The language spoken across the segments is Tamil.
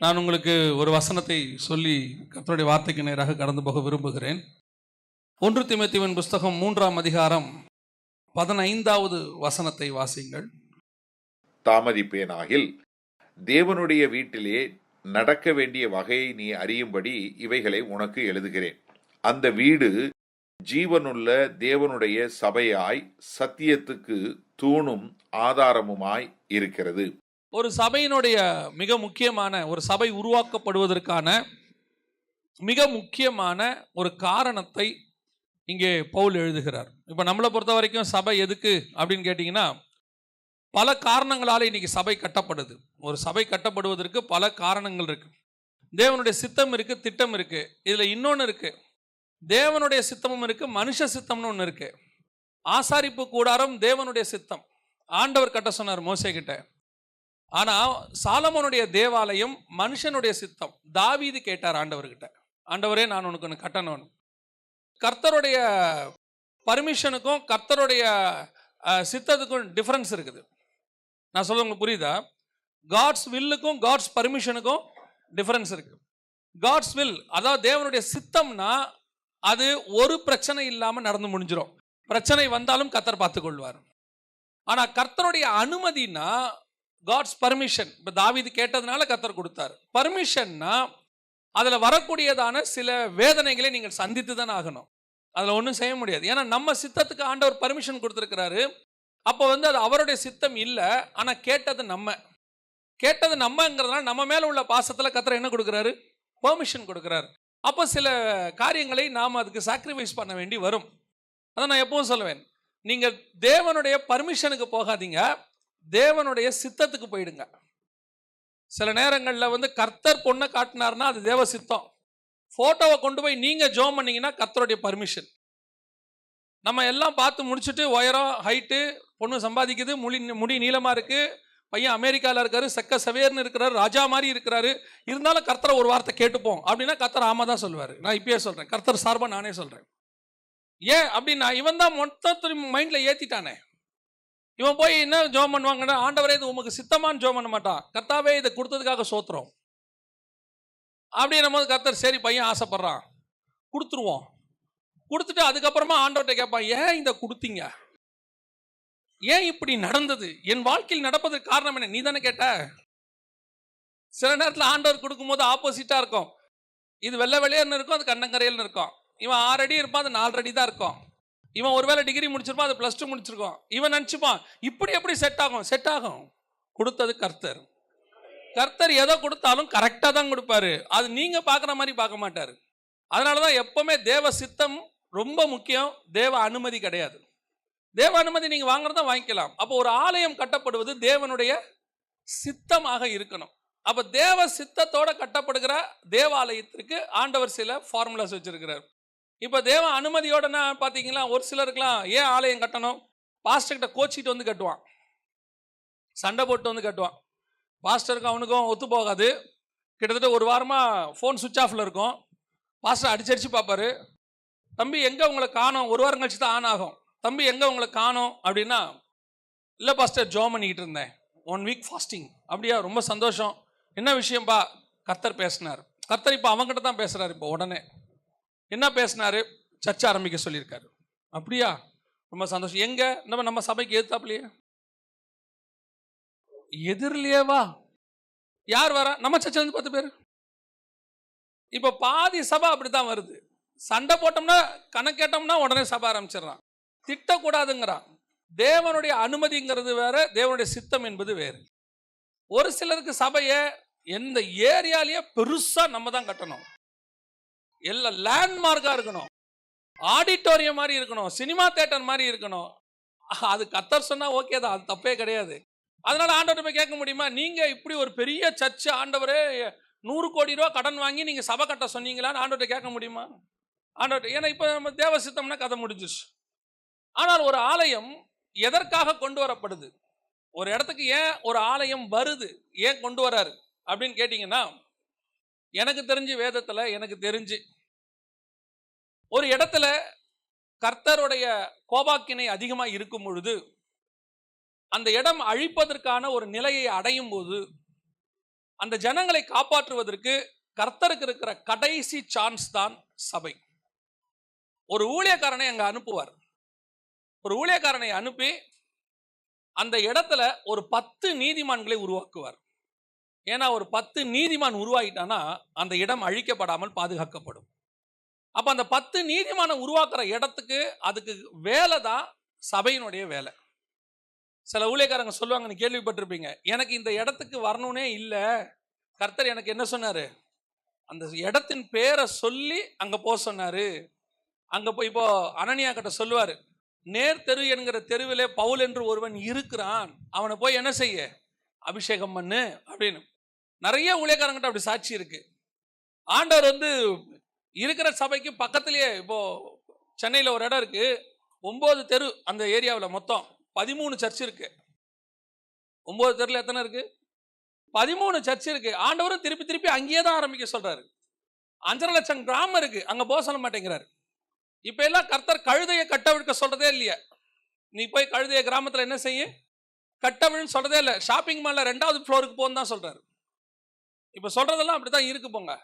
நான் உங்களுக்கு ஒரு வசனத்தை சொல்லி கர்த்தருடைய வார்த்தைக்கு நேராக கடந்து போக விரும்புகிறேன். 1 தீமோத்தேயுவின் புஸ்தகம் 3ஆம் அதிகாரம் 15வது வசனத்தை வாசிங்கள். தாமதிப்பேனாகில் தேவனுடைய வீட்டிலே நடக்க வேண்டிய வகையை நீ அறியும்படி இவைகளை உனக்கு எழுதுகிறேன். அந்த வீடு ஜீவனுள்ள தேவனுடைய சபையாய் சத்தியத்துக்கு தூணும் ஆதாரமுமாய் இருக்கிறது. ஒரு சபையினுடைய மிக முக்கியமான, ஒரு சபை உருவாக்கப்படுவதற்கான மிக முக்கியமான ஒரு காரணத்தை இங்கே பவுல் எழுதுகிறார். இப்போ நம்மளை பொறுத்த வரைக்கும் சபை எதுக்கு அப்படின்னு கேட்டிங்கன்னா, பல காரணங்களால் இன்னைக்கு சபை கட்டப்படுது. ஒரு சபை கட்டப்படுவதற்கு பல காரணங்கள் இருக்கு. தேவனுடைய சித்தம் இருக்கு, திட்டம் இருக்கு. இதுல இன்னொன்று இருக்கு, தேவனுடைய சித்தமும் இருக்கு, மனுஷ சித்தம்னு ஒன்று இருக்கு. ஆசாரிப்பு கூடாரம் தேவனுடைய சித்தம், ஆண்டவர் கட்ட சொன்னார் மோசே கிட்ட. ஆனா சாலமோனுடைய தேவாலயம் மனுஷனுடைய சித்தம். தாவீது கேட்டார் ஆண்டவர்கிட்ட, ஆண்டவரே நான் உனக்கு ஒன்று கட்டணும். கர்த்தருடைய பர்மிஷனுக்கும் கர்த்தருடைய சித்தத்துக்கும் டிஃபரன்ஸ் இருக்குது. நான் சொல்ல உங்களுக்கு புரியுதா? காட்ஸ் வில்லுக்கும் காட்ஸ் பர்மிஷனுக்கும் டிஃபரன்ஸ் இருக்கு. காட்ஸ் வில், அதாவது தேவனுடைய சித்தம்னா அது ஒரு பிரச்சனை இல்லாமல் நடந்து முடிஞ்சிடும். பிரச்சனை வந்தாலும் கர்த்தர் பார்த்து கொள்வார். ஆனா கர்த்தருடைய அனுமதினா காட்ஸ் பர்மிஷன். இப்போ தாவீது கேட்டதுனால கர்த்தர் கொடுத்தார். பர்மிஷன்னா அதில் வரக்கூடியதான சில வேதனைகளை நீங்கள் சந்தித்து தான் ஆகணும். அதில் ஒன்றும் செய்ய முடியாது. ஏன்னா நம்ம சித்தத்துக்கு ஆண்டவர் பர்மிஷன் கொடுத்துருக்கிறாரு. அப்போ அது அவருடைய சித்தம் இல்லை, ஆனால் கேட்டது நம்மங்கிறதுனால நம்ம மேலே உள்ள பாசத்தில் கர்த்தர் என்ன கொடுக்குறாரு? பெர்மிஷன் கொடுக்குறாரு. அப்போ சில காரியங்களை நாம் அதுக்கு சாக்ரிஃபைஸ் பண்ண வேண்டி வரும். அதை நான் எப்பவும் சொல்லுவேன், நீங்கள் தேவனுடைய பர்மிஷனுக்கு போகாதீங்க, தேவனுடைய சித்தத்துக்கு போயிடுங்க. சில நேரங்களில் கர்த்தர் பொண்ணை காட்டினார்னா அது தேவ சித்தம். போட்டோவை கொண்டு போய் நீங்க ஜோம் பண்ணீங்கன்னா கர்த்தருடைய பர்மிஷன். நம்ம எல்லாம் பார்த்து முடிச்சுட்டு, உயரம், ஹைட்டு, பொண்ணு சம்பாதிக்குது, முடி நீளமா இருக்கு, பையன் அமெரிக்காவில் இருக்காரு, செக்க சவேர்னு இருக்கிறாரு, ராஜா மாதிரி இருக்கிறாரு, இருந்தாலும் கர்த்தரை ஒரு வார்த்தை கேட்டுப்போம் அப்படின்னா கர்த்தர் ஆமா தான் சொல்லுவார். நான் இப்பயே சொல்றேன், கர்த்தர் சார்பாக நானே சொல்றேன். ஏன் அப்படின்னா இவன் தான் மொத்தத்தையும் மைண்ட்ல ஏத்திட்டானே. இவன் போய் என்ன ஜோம் பண்ணுவாங்கன்னா, ஆண்டவரே இது உமக்கு சித்தமானு ஜோம் பண்ண மாட்டான், கர்த்தாவே இதை கொடுத்ததுக்காக சோத்திரம் அப்படின்னும் போது கர்த்தர் சரி பையன் ஆசைப்படுறான் கொடுத்துருவோம். கொடுத்துட்டு அதுக்கப்புறமா ஆண்டவர்கிட்ட கேட்பான், ஏன் இதை கொடுத்தீங்க, ஏன் இப்படி நடந்தது, என் வாழ்க்கையில் நடப்பதற்கு காரணம் என்ன, நீ தானே கேட்ட. சில நேரத்தில் ஆண்டவர் கொடுக்கும்போது ஆப்போசிட்டா இருக்கும். இது வெள்ளை வெளியேன்னு இருக்கும், அது கண்ணங்கரையல்னு இருக்கும். இவன் 6 அடி இருப்பான், அது 4 அடி தான் இருக்கும். இவன் ஒருவேளை டிகிரி முடிச்சிருப்பான், அது +2 முடிச்சிருக்கோம். இவன் நினச்சிப்பான் இப்படி எப்படி செட் ஆகும். கொடுத்தது கர்த்தர். கர்த்தர் எதை கொடுத்தாலும் கரெக்டாக தான் கொடுப்பாரு. அது நீங்க பார்க்குற மாதிரி பார்க்க மாட்டாரு. அதனால தான் எப்பவுமே தேவ சித்தம் ரொம்ப முக்கியம், தேவ அனுமதி கிடையாது. தேவ அனுமதி நீங்க வாங்குறதா வாங்கிக்கலாம். அப்போ ஒரு ஆலயம் கட்டப்படுவது தேவனுடைய சித்தமாக இருக்கணும். அப்போ தேவ சித்தத்தோட கட்டப்படுகிற தேவாலயத்திற்கு ஆண்டவர் சில ஃபார்முலாஸ் வச்சிருக்கிறார். இப்போ தேவ அனுமதியோடனா பார்த்தீங்கன்னா, ஒரு சிலருக்குலாம் ஏன் ஆலயம் கட்டணும், பாஸ்டர்கிட்ட கோச்சிட்டு வந்து கட்டுவான், சண்டை போட்டு கட்டுவான். பாஸ்டருக்கு அவனுக்கும் ஒத்து போகாது. கிட்டத்தட்ட ஒரு வாரமாக ஃபோன் சுவிட்ச் ஆஃபில் இருக்கும். பாஸ்டர் அடிச்சு பார்ப்பாரு, தம்பி எங்கே உங்களை காணோம், ஒரு வாரம் கழிச்சு தான் ஆன் ஆகும், தம்பி எங்கே உங்களை காணோம் அப்படின்னா, இல்லை பாஸ்டர் ஜோம் பண்ணிக்கிட்டு இருந்தேன், 1 வீக் ஃபாஸ்டிங். அப்படியா, ரொம்ப சந்தோஷம், என்ன விஷயம்பா, கர்த்தர் பேசினார். கர்த்தர் இப்போ அவங்ககிட்ட தான் பேசுகிறார். இப்போ உடனே என்ன பேசினாரு, சர்ச்சை ஆரம்பிக்க சொல்லியிருக்காரு. அப்படியா, ரொம்ப சந்தோஷம். எங்க, நம்ம சபைக்கு எதிர்த்தாப்லையே, எதிரிலேயேவா, யார் வரா, நம்ம சர்ச்சில் 10 பேர். இப்போ பாதி சபை அப்படித்தான் வருது. சண்டை போட்டோம்னா கணக்கேட்டோம்னா உடனே சபை ஆரம்பிச்சிடறான். திட்டக்கூடாதுங்கிறான். தேவனுடைய அனுமதிங்கிறது வேற, தேவனுடைய சித்தம் என்பது வேறு. ஒரு சிலருக்கு சபையை எந்த ஏரியாலேயே பெருசா நம்ம தான் கட்டணும், எல்லாம் லேண்ட்மார்க்கா இருக்கணும், ஆடிட்டோரியம் மாதிரி இருக்கணும், சினிமா தியேட்டர் மாதிரி இருக்கணும். அது கர்த்தர் சொன்னா ஓகே தான், அது தப்பே கிடையாது. அதனால ஆண்டவர்கிட்ட போய் கேட்க முடியுமா, நீங்க இப்படி ஒரு பெரிய சர்ச், ஆண்டவரே 100 கோடி ரூபா கடன் வாங்கி நீங்க சபை கட்ட சொன்னீங்களான்னு ஆண்டவர்கிட்ட கேட்க முடியுமா? ஆண்டவர்கிட்ட, ஏன்னா இப்ப நம்ம தேவ சித்தம்னா கதை முடிஞ்சிச்சு. ஆனால் ஒரு ஆலயம் எதற்காக கொண்டு வரப்படுது, ஒரு இடத்துக்கு ஏன் ஒரு ஆலயம் வருது, ஏன் கொண்டு வராரு அப்படின்னு கேட்டீங்கன்னா, எனக்கு தெரிஞ்சு வேதத்துல, எனக்கு தெரிஞ்சு ஒரு இடத்துல கர்த்தருடைய கோபாக்கினை அதிகமாக இருக்கும் பொழுது, அந்த இடம் அழிப்பதற்கான ஒரு நிலையை அடையும் போது அந்த ஜனங்களை காப்பாற்றுவதற்கு கர்த்தருக்கு இருக்கிற கடைசி சான்ஸ் தான் சபை. ஒரு ஊழியக்காரனை அங்க அனுப்புவார். ஒரு ஊழியக்காரனை அனுப்பி அந்த இடத்துல ஒரு 10 நீதிமான்களை உருவாக்குவார். ஏன்னா ஒரு 10 நீதிமான் உருவாகிட்டானா அந்த இடம் அழிக்கப்படாமல் பாதுகாக்கப்படும். அப்ப அந்த 10 நீதிமான உருவாக்குற இடத்துக்கு அதுக்கு வேலை தான் சபையினுடைய வேலை. சில ஊழியக்காரங்க சொல்லுவாங்க, நீ கேள்விப்பட்டிருப்பீங்க, எனக்கு இந்த இடத்துக்கு வரணும்னே இல்லை, கர்த்தர் எனக்கு என்ன சொன்னாரு, அந்த இடத்தின் பேரை சொல்லி அங்க போக சொன்னாரு. அங்க போய் இப்போ அனனியா கிட்ட சொல்லுவாரு, நேர் தெரு என்கிற தெருவிலே பவுல் என்று ஒருவன் இருக்கிறான், அவனை போய் என்ன செய்ய, அபிஷேகம் பண்ணு அப்படின்னு. நிறைய ஊழியக்காரங்கிட்ட அப்படி சாட்சி இருக்கு. ஆண்டவர் இருக்கிற சபைக்கு பக்கத்திலேயே, இப்போ சென்னையில் ஒரு இடம் இருக்கு, 9 தெரு, அந்த ஏரியாவில் மொத்தம் 13 சர்ச் இருக்கு. 9 தெருல எத்தனை இருக்கு? 13 சர்ச் இருக்கு. ஆண்டவரும் திருப்பி திருப்பி அங்கேயே தான் ஆரம்பிக்க சொல்றாரு. 5.5 லட்சம் கிராமம் இருக்கு, அங்க போக சொல்ல மாட்டேங்கிறாரு. இப்ப எல்லாம் கர்த்தர் கழுதையை கட்டவிழ்க்க சொல்றதே இல்லையா. நீ போய் கழுதைய கிராமத்துல என்ன செய்ய, கட்டவிழ்னு சொல்றதே இல்லை. ஷாப்பிங் மால்ல 2வது ஃப்ளோருக்கு போன்னு தான் சொல்றாரு. இப்ப சொல்றதெல்லாம் அப்படித்தான் இருக்கு. போங்க,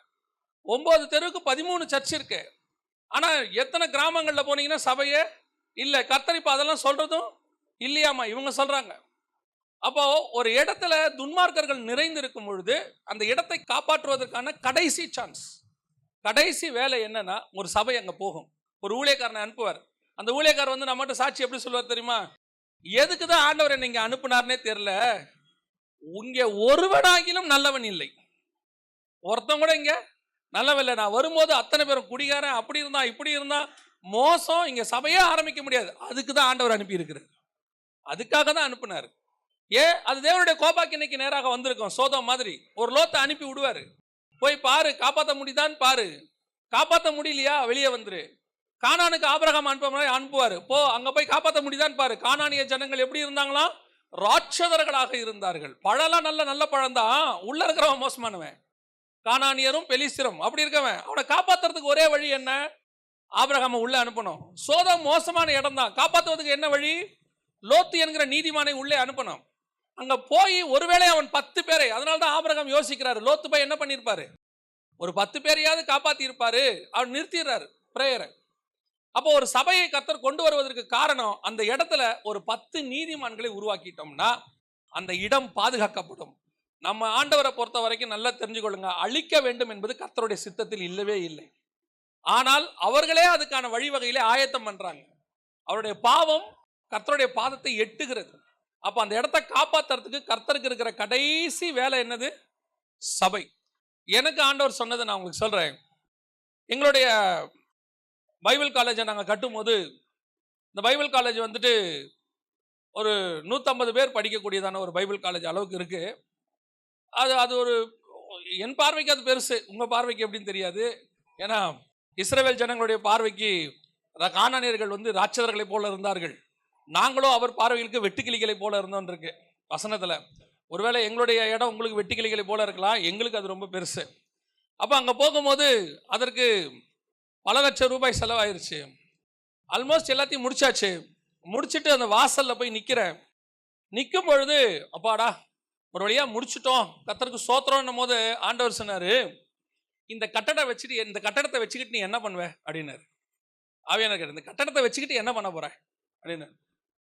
9 தெருவுக்கு 13 சர்ச் இருக்கு. ஆனா எத்தனை கிராமங்கள்ல போனீங்கன்னா சபையே இல்ல. கர்த்தர் இப்ப அதெல்லாம் சொல்றதும் இல்லையாமா இவங்க சொல்றாங்க. அப்போ ஒரு இடத்துல துன்மார்க்கர்கள் நிறைந்து இருக்கும் பொழுது அந்த இடத்தை காப்பாற்றுவதற்கான கடைசி சான்ஸ், கடைசி வேலை என்னன்னா, ஒரு சபை அங்க போகும். ஒரு ஊழியக்காரனை அனுப்புவார். அந்த ஊழியக்காரர் நம்மகிட்ட சாட்சி எப்படி சொல்லுவார் தெரியுமா, எதுக்குதான் ஆண்டவர் என்ன இங்க அனுப்புனார்னே தெரியல, இங்க ஒருவனாகிலும் நல்லவன் இல்லை, ஒருத்தன் கூட இங்க நல்லவன் இல்லை. நான் வரும்போது அத்தனை பேரும் குடிகாரன், அப்படி இருந்தா இப்படி இருந்தா மோசம், இங்க சபையே ஆரம்பிக்க முடியாது. அதுக்கு தான் ஆண்டவர் அனுப்பி இருக்கிறார், அதுக்காக தான் அனுப்புனாரு. அது தேவனுடைய கோபாக்கினைக்கு நேராக வந்திருக்கும். சோதம் மாதிரி ஒரு லோத்தை அனுப்பி விடுவாரு, போய் பாரு, காப்பாற்ற முடியுதான்னு பாரு, காப்பாற்ற முடியலையா வெளியே வந்துரு. கானானுக்கு ஆபிரகாம் அனுப்புவாரு, போ அங்க போய் காப்பாற்ற முடியுதான்னு பாரு. கானானிய ஜனங்கள் எப்படி இருந்தாங்களாம், ராட்சதர்களாக இருந்தார்கள். பழம்லாம் நல்ல நல்ல பழம் தான், உள்ள இருக்கிறவன் மோசமானவன். கானானியரும் பெலிஸ்தரும் அப்படி இருக்கவன். அவனை காப்பாத்துறதுக்கு ஒரே வழி என்ன, ஆபிரகாமை உள்ள அனுப்பணும். சோதம் மோசமான இடம் தான், காப்பாற்றுவதுக்கு என்ன வழி, லோத்து என்கிற நீதிமானை உள்ளே அனுப்பணும். அங்க போய் ஒருவேளை அவன் 10 பேரை, அதனால்தான் ஆபிரகாம் யோசிக்கிறாரு, லோத்து போய் என்ன பண்ணிருப்பாரு, ஒரு 10 பேரையாவது காப்பாத்தி இருப்பாரு. அவர் நிறுத்திடுறாரு பிரேயரை. அப்போ ஒரு சபையை கர்த்தர் கொண்டு வருவதற்கு காரணம், அந்த இடத்துல ஒரு 10 நீதிமான்களை உருவாக்கிட்டோம்னா அந்த இடம் பாதுகாக்கப்படும். நம்ம ஆண்டவரை பொறுத்த வரைக்கும் நல்லா தெரிஞ்சுக்கொள்ளுங்க, அழிக்க வேண்டும் என்பது கர்த்தருடைய சித்தத்தில் இல்லவே இல்லை. ஆனால் அவர்களே அதுக்கான வழிவகையிலே ஆயத்தம் பண்றாங்க. அவருடைய பாவம் கர்த்தருடைய பாதத்தை எட்டுகிறது. அப்ப அந்த இடத்தை காப்பாத்துறதுக்கு கர்த்தருக்கு இருக்கிற கடைசி வேலை என்னது, சபை. எனக்கு ஆண்டவர் சொன்னதை நான் உங்களுக்கு சொல்றேன். எங்களுடைய பைபிள் காலேஜை நாங்கள் கட்டும் போது, இந்த பைபிள் காலேஜ் ஒரு 150 பேர் படிக்கக்கூடியதான ஒரு பைபிள் காலேஜ் அளவுக்கு இருக்கு. அது ஒரு, என் பார்வைக்கு அது பெருசு, உங்க பார்வைக்கு எப்படின்னு தெரியாது. ஏன்னா இஸ்ரவேல் ஜனங்களுடைய பார்வைக்கு கானானியர்கள் ராட்சதர்களை போல இருந்தார்கள், நாங்களோ அவர் பார்வைகளுக்கு வெட்டுக்கிளிகளை போல இருந்தோம் இருக்கு வசனத்துல. ஒருவேளை எங்களுடைய இடம் உங்களுக்கு வெட்டுக்கிளிகளை போல இருக்கலாம், எங்களுக்கு அது ரொம்ப பெருசு. அப்ப அங்க போகும்போது அதற்கு பல லட்சம் ரூபாய் செலவாயிருச்சு. ஆல்மோஸ்ட் எல்லாத்தையும் முடிச்சாச்சு. முடிச்சுட்டு அந்த வாசல்ல போய் நிக்கிறேன். நிற்கும் பொழுது அப்பாடா ஒரு வழியா முடிச்சுட்டோம், கர்த்தருக்கு ஸ்தோத்திரம்னும் போது ஆண்டவர் சொன்னாரு, இந்த கட்டடத்தை வச்சுக்கிட்டு நீ என்ன பண்ணுவ அப்படின்னாரு. ஆவியானவர் கேட்டார், இந்த கட்டடத்தை வச்சுக்கிட்டு என்ன பண்ண போற அப்படின்னு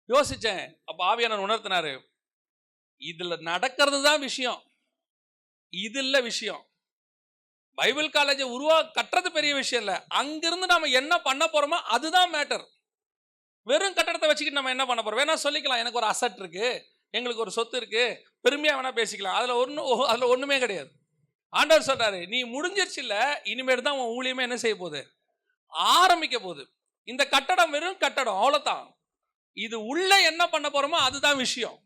யோசிச்சேன். அப்ப ஆவியானவர் உணர்த்தினாரு, இதுல நடக்கிறது தான் விஷயம், இது இல்ல விஷயம். பைபிள் காலேஜை கட்டுறது பெரிய விஷயம் இல்ல, அங்கிருந்து நாம என்ன பண்ண போறோமோ அதுதான் மேட்டர். வெறும் கட்டடத்தை வச்சுக்கிட்டு நம்ம என்ன பண்ண போறோம், வேணா சொல்லிக்கலாம், எனக்கு ஒரு அசட் இருக்கு, எங்களுக்கு ஒரு சொத்து இருக்கு, பெருமையா வேணா பேசிக்கலாம், அதுல ஒண்ணுமே கிடையாது. ஆண்டவர் சொல்றாரு, நீ முடிஞ்சிருச்சு இல்ல, இனிமேல் தான் உன் ஊழியமே என்ன செய்ய போகுது, ஆரம்பிக்க போகுது. இந்த கட்டடம் வெறும் கட்டடம், அவ்வளவுதான். இது உள்ள என்ன பண்ண போறோமோ அதுதான் விஷயம்.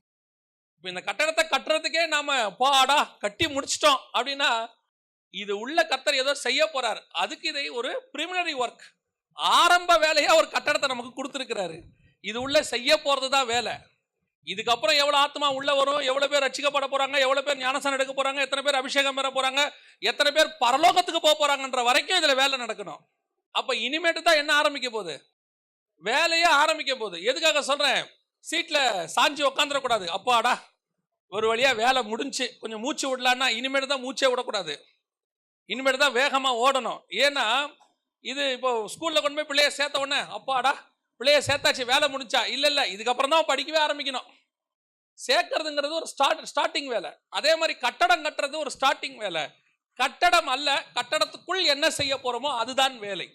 இப்ப இந்த கட்டடத்தை கட்டுறதுக்கே நாம பாடா கட்டி முடிச்சிட்டோம் அப்படின்னா, இது உள்ள கர்த்தர் ஏதோ செய்ய போறாரு, அதுக்கு இதை ஒரு பிரிமினரி ஒர்க், ஆரம்ப வேலையா ஒரு கட்டடத்தை நமக்கு கொடுத்திருக்கிறாரு. இது உள்ள செய்ய போறதுதான் வேலை. இதுக்கப்புறம் எவ்வளவு ஆத்மா உள்ள வரும், எவ்வளவு பேர் ரட்சிக்கப்பட போறாங்க, எவ்வளவு பேர் ஞானஸ்நானம் எடுக்க போறாங்க, எத்தனை பேர் அபிஷேகம் பெற போறாங்க, எத்தனை பேர் பரலோகத்துக்கு போக போறாங்கன்ற வரைக்கும் இதுல வேலை நடக்கணும். அப்ப இனிமேட்டு தான் என்ன ஆரம்பிக்க போகுது, வேலையே ஆரம்பிக்க போகுது. எதுக்காக சொல்றேன், சீட்ல சாஞ்சி உட்காந்துடக்கூடாது, அப்பாடா ஒரு வழியா வேலை முடிஞ்சு கொஞ்சம் மூச்சு விடலான்னா இனிமேட்டு தான் மூச்சே விடக்கூடாது, இனிமேட்டு தான் வேகமா ஓடணும். ஏன்னா இது இப்போ ஸ்கூல்ல கொண்டு போய் பிள்ளைய சேர்த்த உடனே அப்பாடா பிள்ளைய சேர்த்தாச்சு வேலை முடிஞ்சா, இல்ல இதுக்கப்புறம் தான் படிக்கவே ஆரம்பிக்கணும். சேர்க்கறதுங்கிறது ஒரு ஸ்டார்டிங் வேலை. அதே மாதிரி கட்டடம் கட்டுறது ஒரு ஸ்டார்டிங் வேலை. கட்டடம் அல்ல, கட்டடத்துக்குள் என்ன செய்ய போறோமோ அதுதான் வேலை.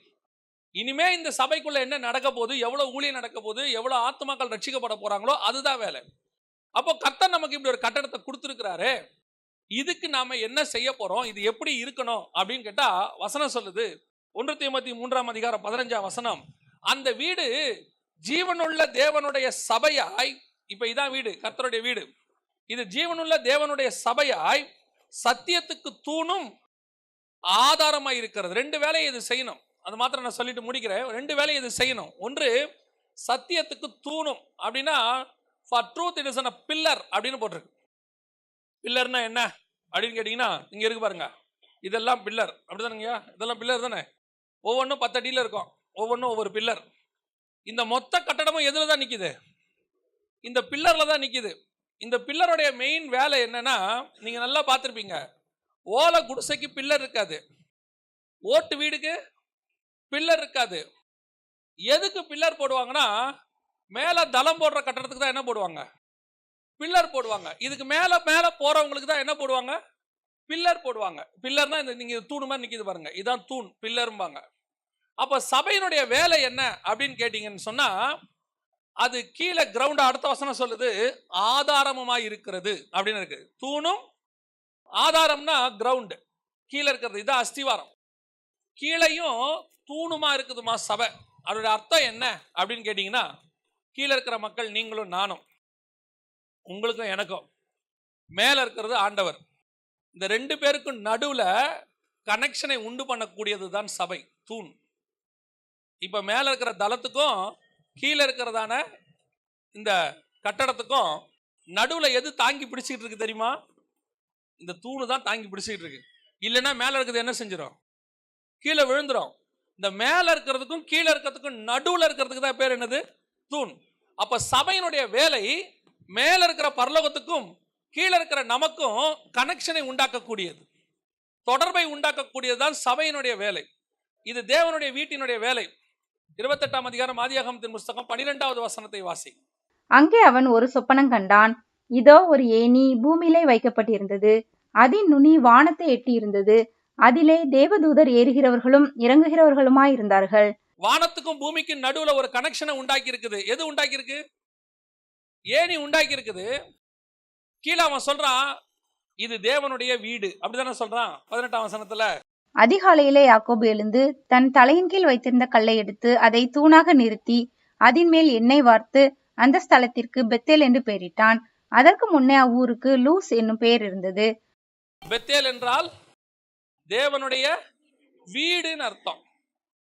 இனிமே இந்த சபைக்குள்ள என்ன நடக்க போகுது, எவ்வளவு ஊழியம் நடக்க போகுது, எவ்வளவு ஆத்மாக்கள் ரட்சிக்கப்பட போறாங்களோ அதுதான் வேலை. அப்போ கர்த்தர் நமக்கு இப்படி ஒரு கட்டடத்தை கொடுத்துருக்கிறாரு, இதுக்கு நாம என்ன செய்ய போறோம், இது எப்படி இருக்கணும் அப்படின்னு கேட்டா வசனம் சொல்லுது. 1 தீமோத்தேயு 3ஆம் அதிகாரம் 15ஆம் வசனம், அந்த வீடு ஜீவனுள்ள தேவனுடைய சபையாய், இப்ப இதான் வீடு, கர்த்தருடைய வீடு, இது ஜீவனுள்ள தேவனுடைய சபையாய் சத்தியத்துக்கு தூணும் ஆதாரமாய் இருக்கிறது. 2 வேலையை இது செய்யணும். அது மாத்திரம் நான் சொல்லிட்டு முடிக்கிறேன். 2 வேலையை இது செய்யணும். ஒன்று, சத்தியத்துக்கு தூணும் அப்படின்னா for truth it is a pillar அப்படின்னு போட்டிருக்கு. பில்லர்னா என்ன அப்படின்னு கேட்டீங்கன்னா இங்க இருக்கு பாருங்க, இதெல்லாம் பில்லர் அப்படிதானுங்கய்யா, இதெல்லாம் பில்லர் தானே. ஒவ்வொன்றும் 10 அடியில் இருக்கும், ஒவ்வொன்றும் ஒவ்வொரு பில்லர். இந்த மொத்த கட்டடமும் எதுல தான் நிக்குது, இந்த பில்லர்ல தான் நிக்குது. இந்த பில்லருடைய மெயின் வேலை என்னன்னா, நீங்க நல்லா பார்த்துருப்பீங்க, ஓலை குடிசைக்கு பில்லர் இருக்காது, ஓட்டு வீடுக்கு பில்லர் இருக்காது. எதுக்கு பில்லர் போடுவாங்கன்னா, மேல தளம் போடுற கட்டடத்துக்கு தான் என்ன போடுவாங்க, பில்லர் போடுவாங்க. இதுக்கு மேல மேல போறவங்களுக்கு தான் என்ன போடுவாங்க, பில்லர் போடுவாங்க. பில்லர்னா இந்த நீங்க தூண் மாதிரி நிக்குது பாருங்க, இதான் தூண், பில்லர்ம்பாங்க. அப்ப சபையினுடைய வேலை என்ன அப்படின்னு கேட்டீங்கன்னு சொன்னா, அது கீழே கிரவுண்ட், அடுத்த வசனம் சொல்லுது ஆதாரமாய் இருக்கிறது அப்படின்னு இருக்கு. தூணும் ஆதாரம்னா கிரவுண்ட், கீழே இருக்கிறது, இதான் அஸ்திவாரம். கீழையும் தூணுமா இருக்குதுமா சபை. அதோட அர்த்தம் என்ன அப்படின்னு கேட்டீங்கன்னா, கீழே இருக்கிற மக்கள் நீங்களும் நானும், உங்களுக்கும் எனக்கும், மேல இருக்கிறது ஆண்டவர். இந்த 2 பேருக்கும் நடுவுல கனெக்ஷனை உண்டு பண்ணக்கூடியது தான் சபை, தூண். இப்ப மேல இருக்கிற தளத்துக்கும் கீழே இருக்கிறதான இந்த கட்டடத்துக்கும் நடுவுல எது தாங்கி பிடிச்சிட்டு இருக்கு தெரியுமா, இந்த தூணு தான் தாங்கி பிடிச்சிட்டு இருக்கு. இல்லைன்னா மேல இருக்கிறது என்ன செஞ்சிடும், கீழே விழுந்துரும். இந்த மேல இருக்கிறதுக்கும் கீழே இருக்கிறதுக்கும் நடுவுல இருக்கிறதுக்கு தான் பேர் என்னது, தூண். அப்ப சபையினுடைய வேலை மேல இருக்கிற பரலோகத்துக்கும் கீழே இருக்கிற நமக்கும் கனெக்ஷனை உண்டாக்கக்கூடியது, தொடர்பை உண்டாக்கக்கூடியதுதான் சபையினுடைய வேலை. இது தேவனுடைய வீட்டினுடைய வேலை. 28ஆம் அதிகாரம் ஆதியாகமத்தின் புஸ்தகம் 12வது வசனத்தை வாசி. அங்கே அவன் ஒரு சொப்பனம் கண்டான். இதோ ஒரு ஏணி பூமியிலே வைக்கப்பட்டிருந்தது, அதின் நுனி வானத்தை எட்டி இருந்தது, அதிலே தேவதூதர் ஏறுகிறவர்களும் இறங்குகிறவர்களுமாய் இருந்தார்கள். வானத்துக்கும் பூமிக்கும் நடுவுல ஒரு கனெக்ஷனை உண்டாக்கி இருக்குது. எது உண்டாக்கி இருக்கு, ஏணி உண்டாக்கி இருக்குது. கீழே அவன் சொல்றான் இது தேவனுடைய வீடு அப்படிதானே சொல்றான் 18ஆம் வசனத்துல. அதிகாலையிலே யாக்கோபு எழுந்து தன் தலையின் கீழ் வைத்திருந்த கல்லை எடுத்து அதை தூணாக நிறுத்தி அதின் மேல் எண்ணெய் வார்த்து அந்த ஸ்தலத்திற்கு பெத்தேல் என்று பெயரிட்டான். அதற்கு முன்னே அவ்வூருக்கு லூஸ் என்னும் பெயர் இருந்தது. பெத்தேல் என்றால் தேவனுடைய வீடுன்னு அர்த்தம்.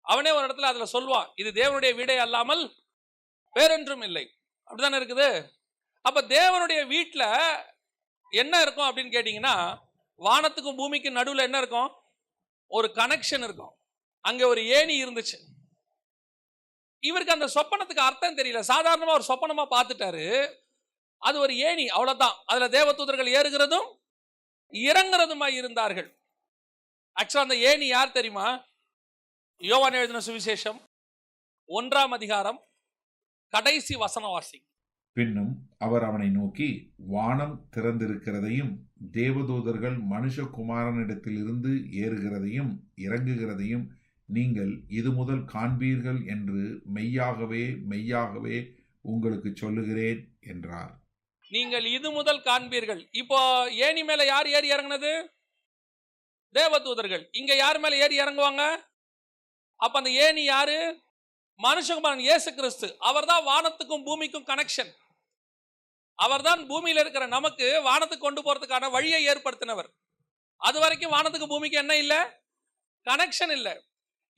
அவனே ஒரு இடத்துல அதுல சொல்வான், இது தேவனுடைய வீடே அல்லாமல் வேறொன்றும் இல்லை அப்படிதானே இருக்குது. அப்ப தேவனுடைய வீட்டுல என்ன இருக்கும் அப்படின்னு கேட்டீங்கன்னா, வானத்துக்கும் பூமிக்கும் நடுவுல என்ன இருக்கும், ஒரு கனெக்ஷன் இருக்கும். அங்க ஒரு ஏணி இருந்துச்சு. இவருக்கு அந்த சொப்பனத்துக்கு அர்த்தம் தெரியல, சாதாரணமா ஒரு சொப்பனமா பார்த்துட்டாரு. அது ஒரு ஏணி, அவ்வளவுதான். அதுல தேவதூதர்கள் ஏறுகிறதும் இறங்குறதுமாய் இருந்தார்கள். ஆக்சுவலா அந்த ஏணி யார் தெரியுமா, யோவான் எழுதின சுவிசேஷம் 1ஆம் அதிகாரம் கடைசி வசனவாசி. பின்னும் அவர் அவனை நோக்கி, வானம் திறந்திருக்கிறதையும் தேவதூதர்கள் மனுஷகுமாரனிடத்திலிருந்து ஏறுகிறதையும் இறங்குகிறதையும் நீங்கள் இது முதல் காண்பீர்கள் என்று மெய்யாகவே மெய்யாகவே உங்களுக்கு சொல்லுகிறேன் என்றார். நீங்கள் இது முதல் காண்பீர்கள். இப்போ ஏணி மேல யார் ஏறி இறங்குனது, தேவதூதர்கள். இங்க யார் மேல ஏறி இறங்குவாங்க, அப்ப அந்த ஏணி யாரு, மனுஷகுமாரன் இயேசு கிறிஸ்து. அவர்தான் வானத்துக்கும் பூமிக்கும் கனெக்ஷன். அவர்தான் பூமியில இருக்கிற நமக்கு வானத்துக்கு கொண்டு போறதுக்கான வழியை ஏற்படுத்தினவர். அது வரைக்கும் வானத்துக்கு பூமிக்கு என்ன இல்ல, கனெக்ஷன் இல்ல.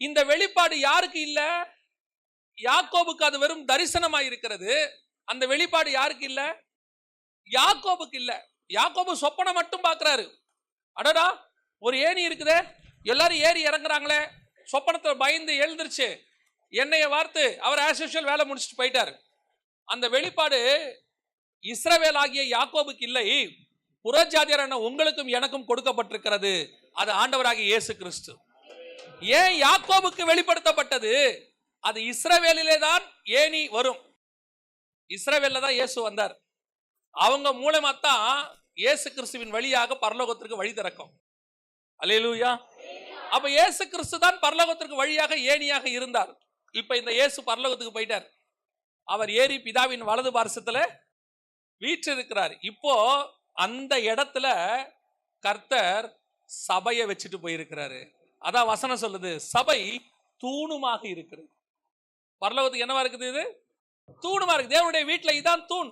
இந்த வெளிப்பாடு யாருக்கு இல்ல, யாக்கோபுக்கு அது வெறும் தரிசனமாய் இருக்கிறது. அந்த வெளிப்பாடு யாருக்கு இல்ல, யாக்கோபுக்கு இல்ல. யாக்கோபு சொப்பனை மட்டும் பார்க்கிறாரு. அடடா ஒரு ஏணி இருக்குதே, எல்லாரும் ஏறி இறங்குறாங்களே, சொப்பனத்தை பயந்து எழுந்திருச்சு எண்ணெயை வார்த்து அவர் ஆஸ் யூசுவல் வேலை முடிச்சுட்டு போயிட்டாரு. அந்த வெளிப்பாடு இஸ்ரவேலாகிய யாக்கோபுக்கு இல்லை, புறஜாதியரான உங்களுக்கும் எனக்கும் கொடுக்கப்பட்டிருக்கிறது. அது ஆண்டவராகிய இயேசு கிறிஸ்து. ஏன் யாக்கோபுக்கு வெளிப்படுத்தப்பட்டது? அது இஸ்ரவேலிலே தான் ஏனி வரும். இஸ்ரவேல்ல தான் இயேசு வந்தார். அவங்க மூலமா தான் இயேசு கிறிஸ்துவின் வழியாக பரலோகத்திற்கு வழி திறக்கும். அல்லேலூயா. அப்ப இயேசு கிறிஸ்து தான் பரலோகத்திற்கு வழியாக ஏணியாக இருந்தார். இப்ப இந்த இயேசு பரலோகத்துக்கு போயிட்டார். அவர் ஏறி பிதாவின் வலது பார்சத்துல வீற்றிருக்கிறார். இப்போ அந்த இடத்துல கர்த்தர் சபையை வச்சுட்டு போயிருக்கிறாரு. அதான் வசனம் சொல்லுது, சபை தூணுமாக இருக்கிறது. பரலோகத்துக்கு என்னவா இருக்குது? இது தூணுமா இருக்கு. தேவனுடைய வீட்டுல இதான் தூண்.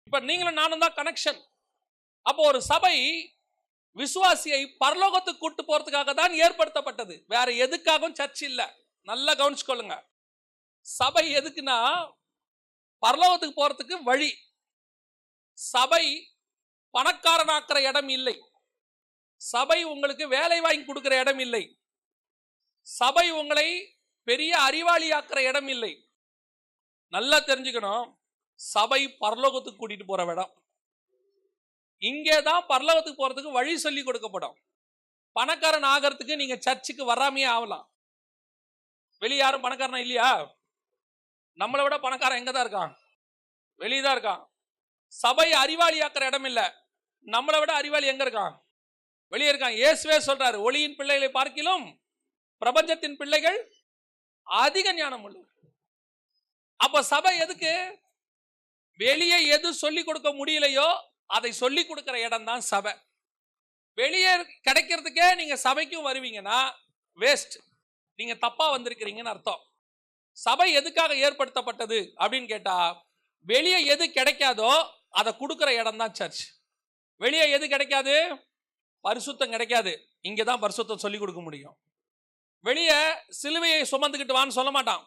இப்ப நீங்களும் நானும் தான் கனெக்ஷன். அப்போ ஒரு சபை விசுவாசியை பரலோகத்துக்கு கூட்டு போறதுக்காக தான் ஏற்படுத்தப்பட்டது. வேற எதுக்காகவும் சர்ச் இல்ல. நல்லா கவனிச்சுக்கொள்ளுங்க. சபை எதுக்குன்னா பரலோகத்துக்கு போறதுக்கு வழி. சபை பணக்காரனாக்குற இடம் இல்லை. சபை உங்களுக்கு வேலை வாங்கி கொடுக்கிற இடம் இல்லை. சபை உங்களை பெரிய அறிவாளியாக்குற இடம் இல்லை. நல்லா தெரிஞ்சுக்கணும், சபை பரலோகத்துக்கு கூட்டிட்டு போற இடம். இங்கேதான் பரலோகத்துக்கு போறதுக்கு வழி சொல்லி கொடுக்கப்படும். பணக்காரன் ஆகிறதுக்கு நீங்க சர்ச்சுக்கு வராமையே ஆகலாம். வெளியே யாரும் பணக்காரனா இல்லையா? நம்மளை விட பணக்காரன் எங்க தான் இருக்கான்? வெளியே தான் இருக்கான். சபை அறிவாளியாக்குற இடம் இல்ல. நம்மளை விட அறிவாளி எங்க இருக்கான்? வெளியே இருக்கான். இயேசுவே சொல்றாரு, ஒளியின் பிள்ளைகளை பார்க்கிலும் பிரபஞ்சத்தின் பிள்ளைகள் அதிக ஞானம் உள்ள. அப்ப சபை எதுக்கு? வெளியே எது சொல்லி கொடுக்க முடியலையோ அதை சொல்லி கொடுக்கிற இடம் தான் சபை. வெளியே கிடைக்கிறதுக்கே நீங்க சபைக்கும் வருவீங்கன்னா வேஸ்ட். நீங்க தப்பா வந்திருக்கிறீங்கன்னு அர்த்தம். சபை எதுக்காக ஏற்படுத்தப்பட்டது அப்படின்னு கேட்டா, வெளியே எது கிடைக்காதோ அதை கொடுக்கிற இடம் தான் சர்ச். வெளியே எது கிடைக்காது? பரிசுத்தம் கிடைக்காது. இங்கதான் பரிசுத்தம் சொல்லி கொடுக்க முடியும். வெளியே சிலுவையை சுமந்துக்கிட்டு வான்னு சொல்ல மாட்டான்.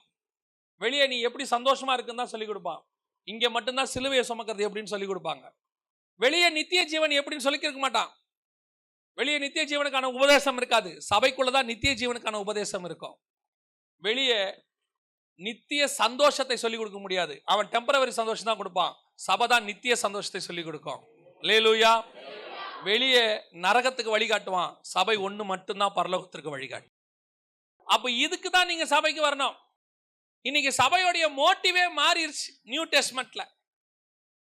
வெளியே நீ எப்படி சந்தோஷமா இருக்குன்னு தான் சொல்லி கொடுப்பான். இங்க மட்டும்தான் சிலுவையை சுமக்கிறது எப்படின்னு சொல்லி கொடுப்பாங்க. வெளியே நித்திய ஜீவன் எப்படின்னு சொல்லி கொடுக்க மாட்டான். வெளியே நித்திய ஜீவனுக்கான உபதேசம் இருக்காது. சபைக்குள்ளதான் நித்திய ஜீவனுக்கான உபதேசம் இருக்கும். வெளியே நித்திய சந்தோஷத்தை சொல்லிக் கொடுக்க முடியாது. அவன் டெம்பரவரி சந்தோஷம் தான் கொடுப்பான். சபை தான் நித்திய சந்தோஷத்தை சொல்லிக் கொடுக்கும். அல்லேலூயா. வெளியே நரகத்துக்கு வழிகாட்டுவான். சபை ஒண்ணு மட்டும்தான் பரலோகத்திற்கு வழிகாட்டு. அப்ப இதுக்கு தான் நீங்க சபைக்கு வரணும். இன்னைக்கு சபையோடைய மோட்டிவே மாறிடுச்சு. நியூ டெஸ்ட்மெண்ட்ல,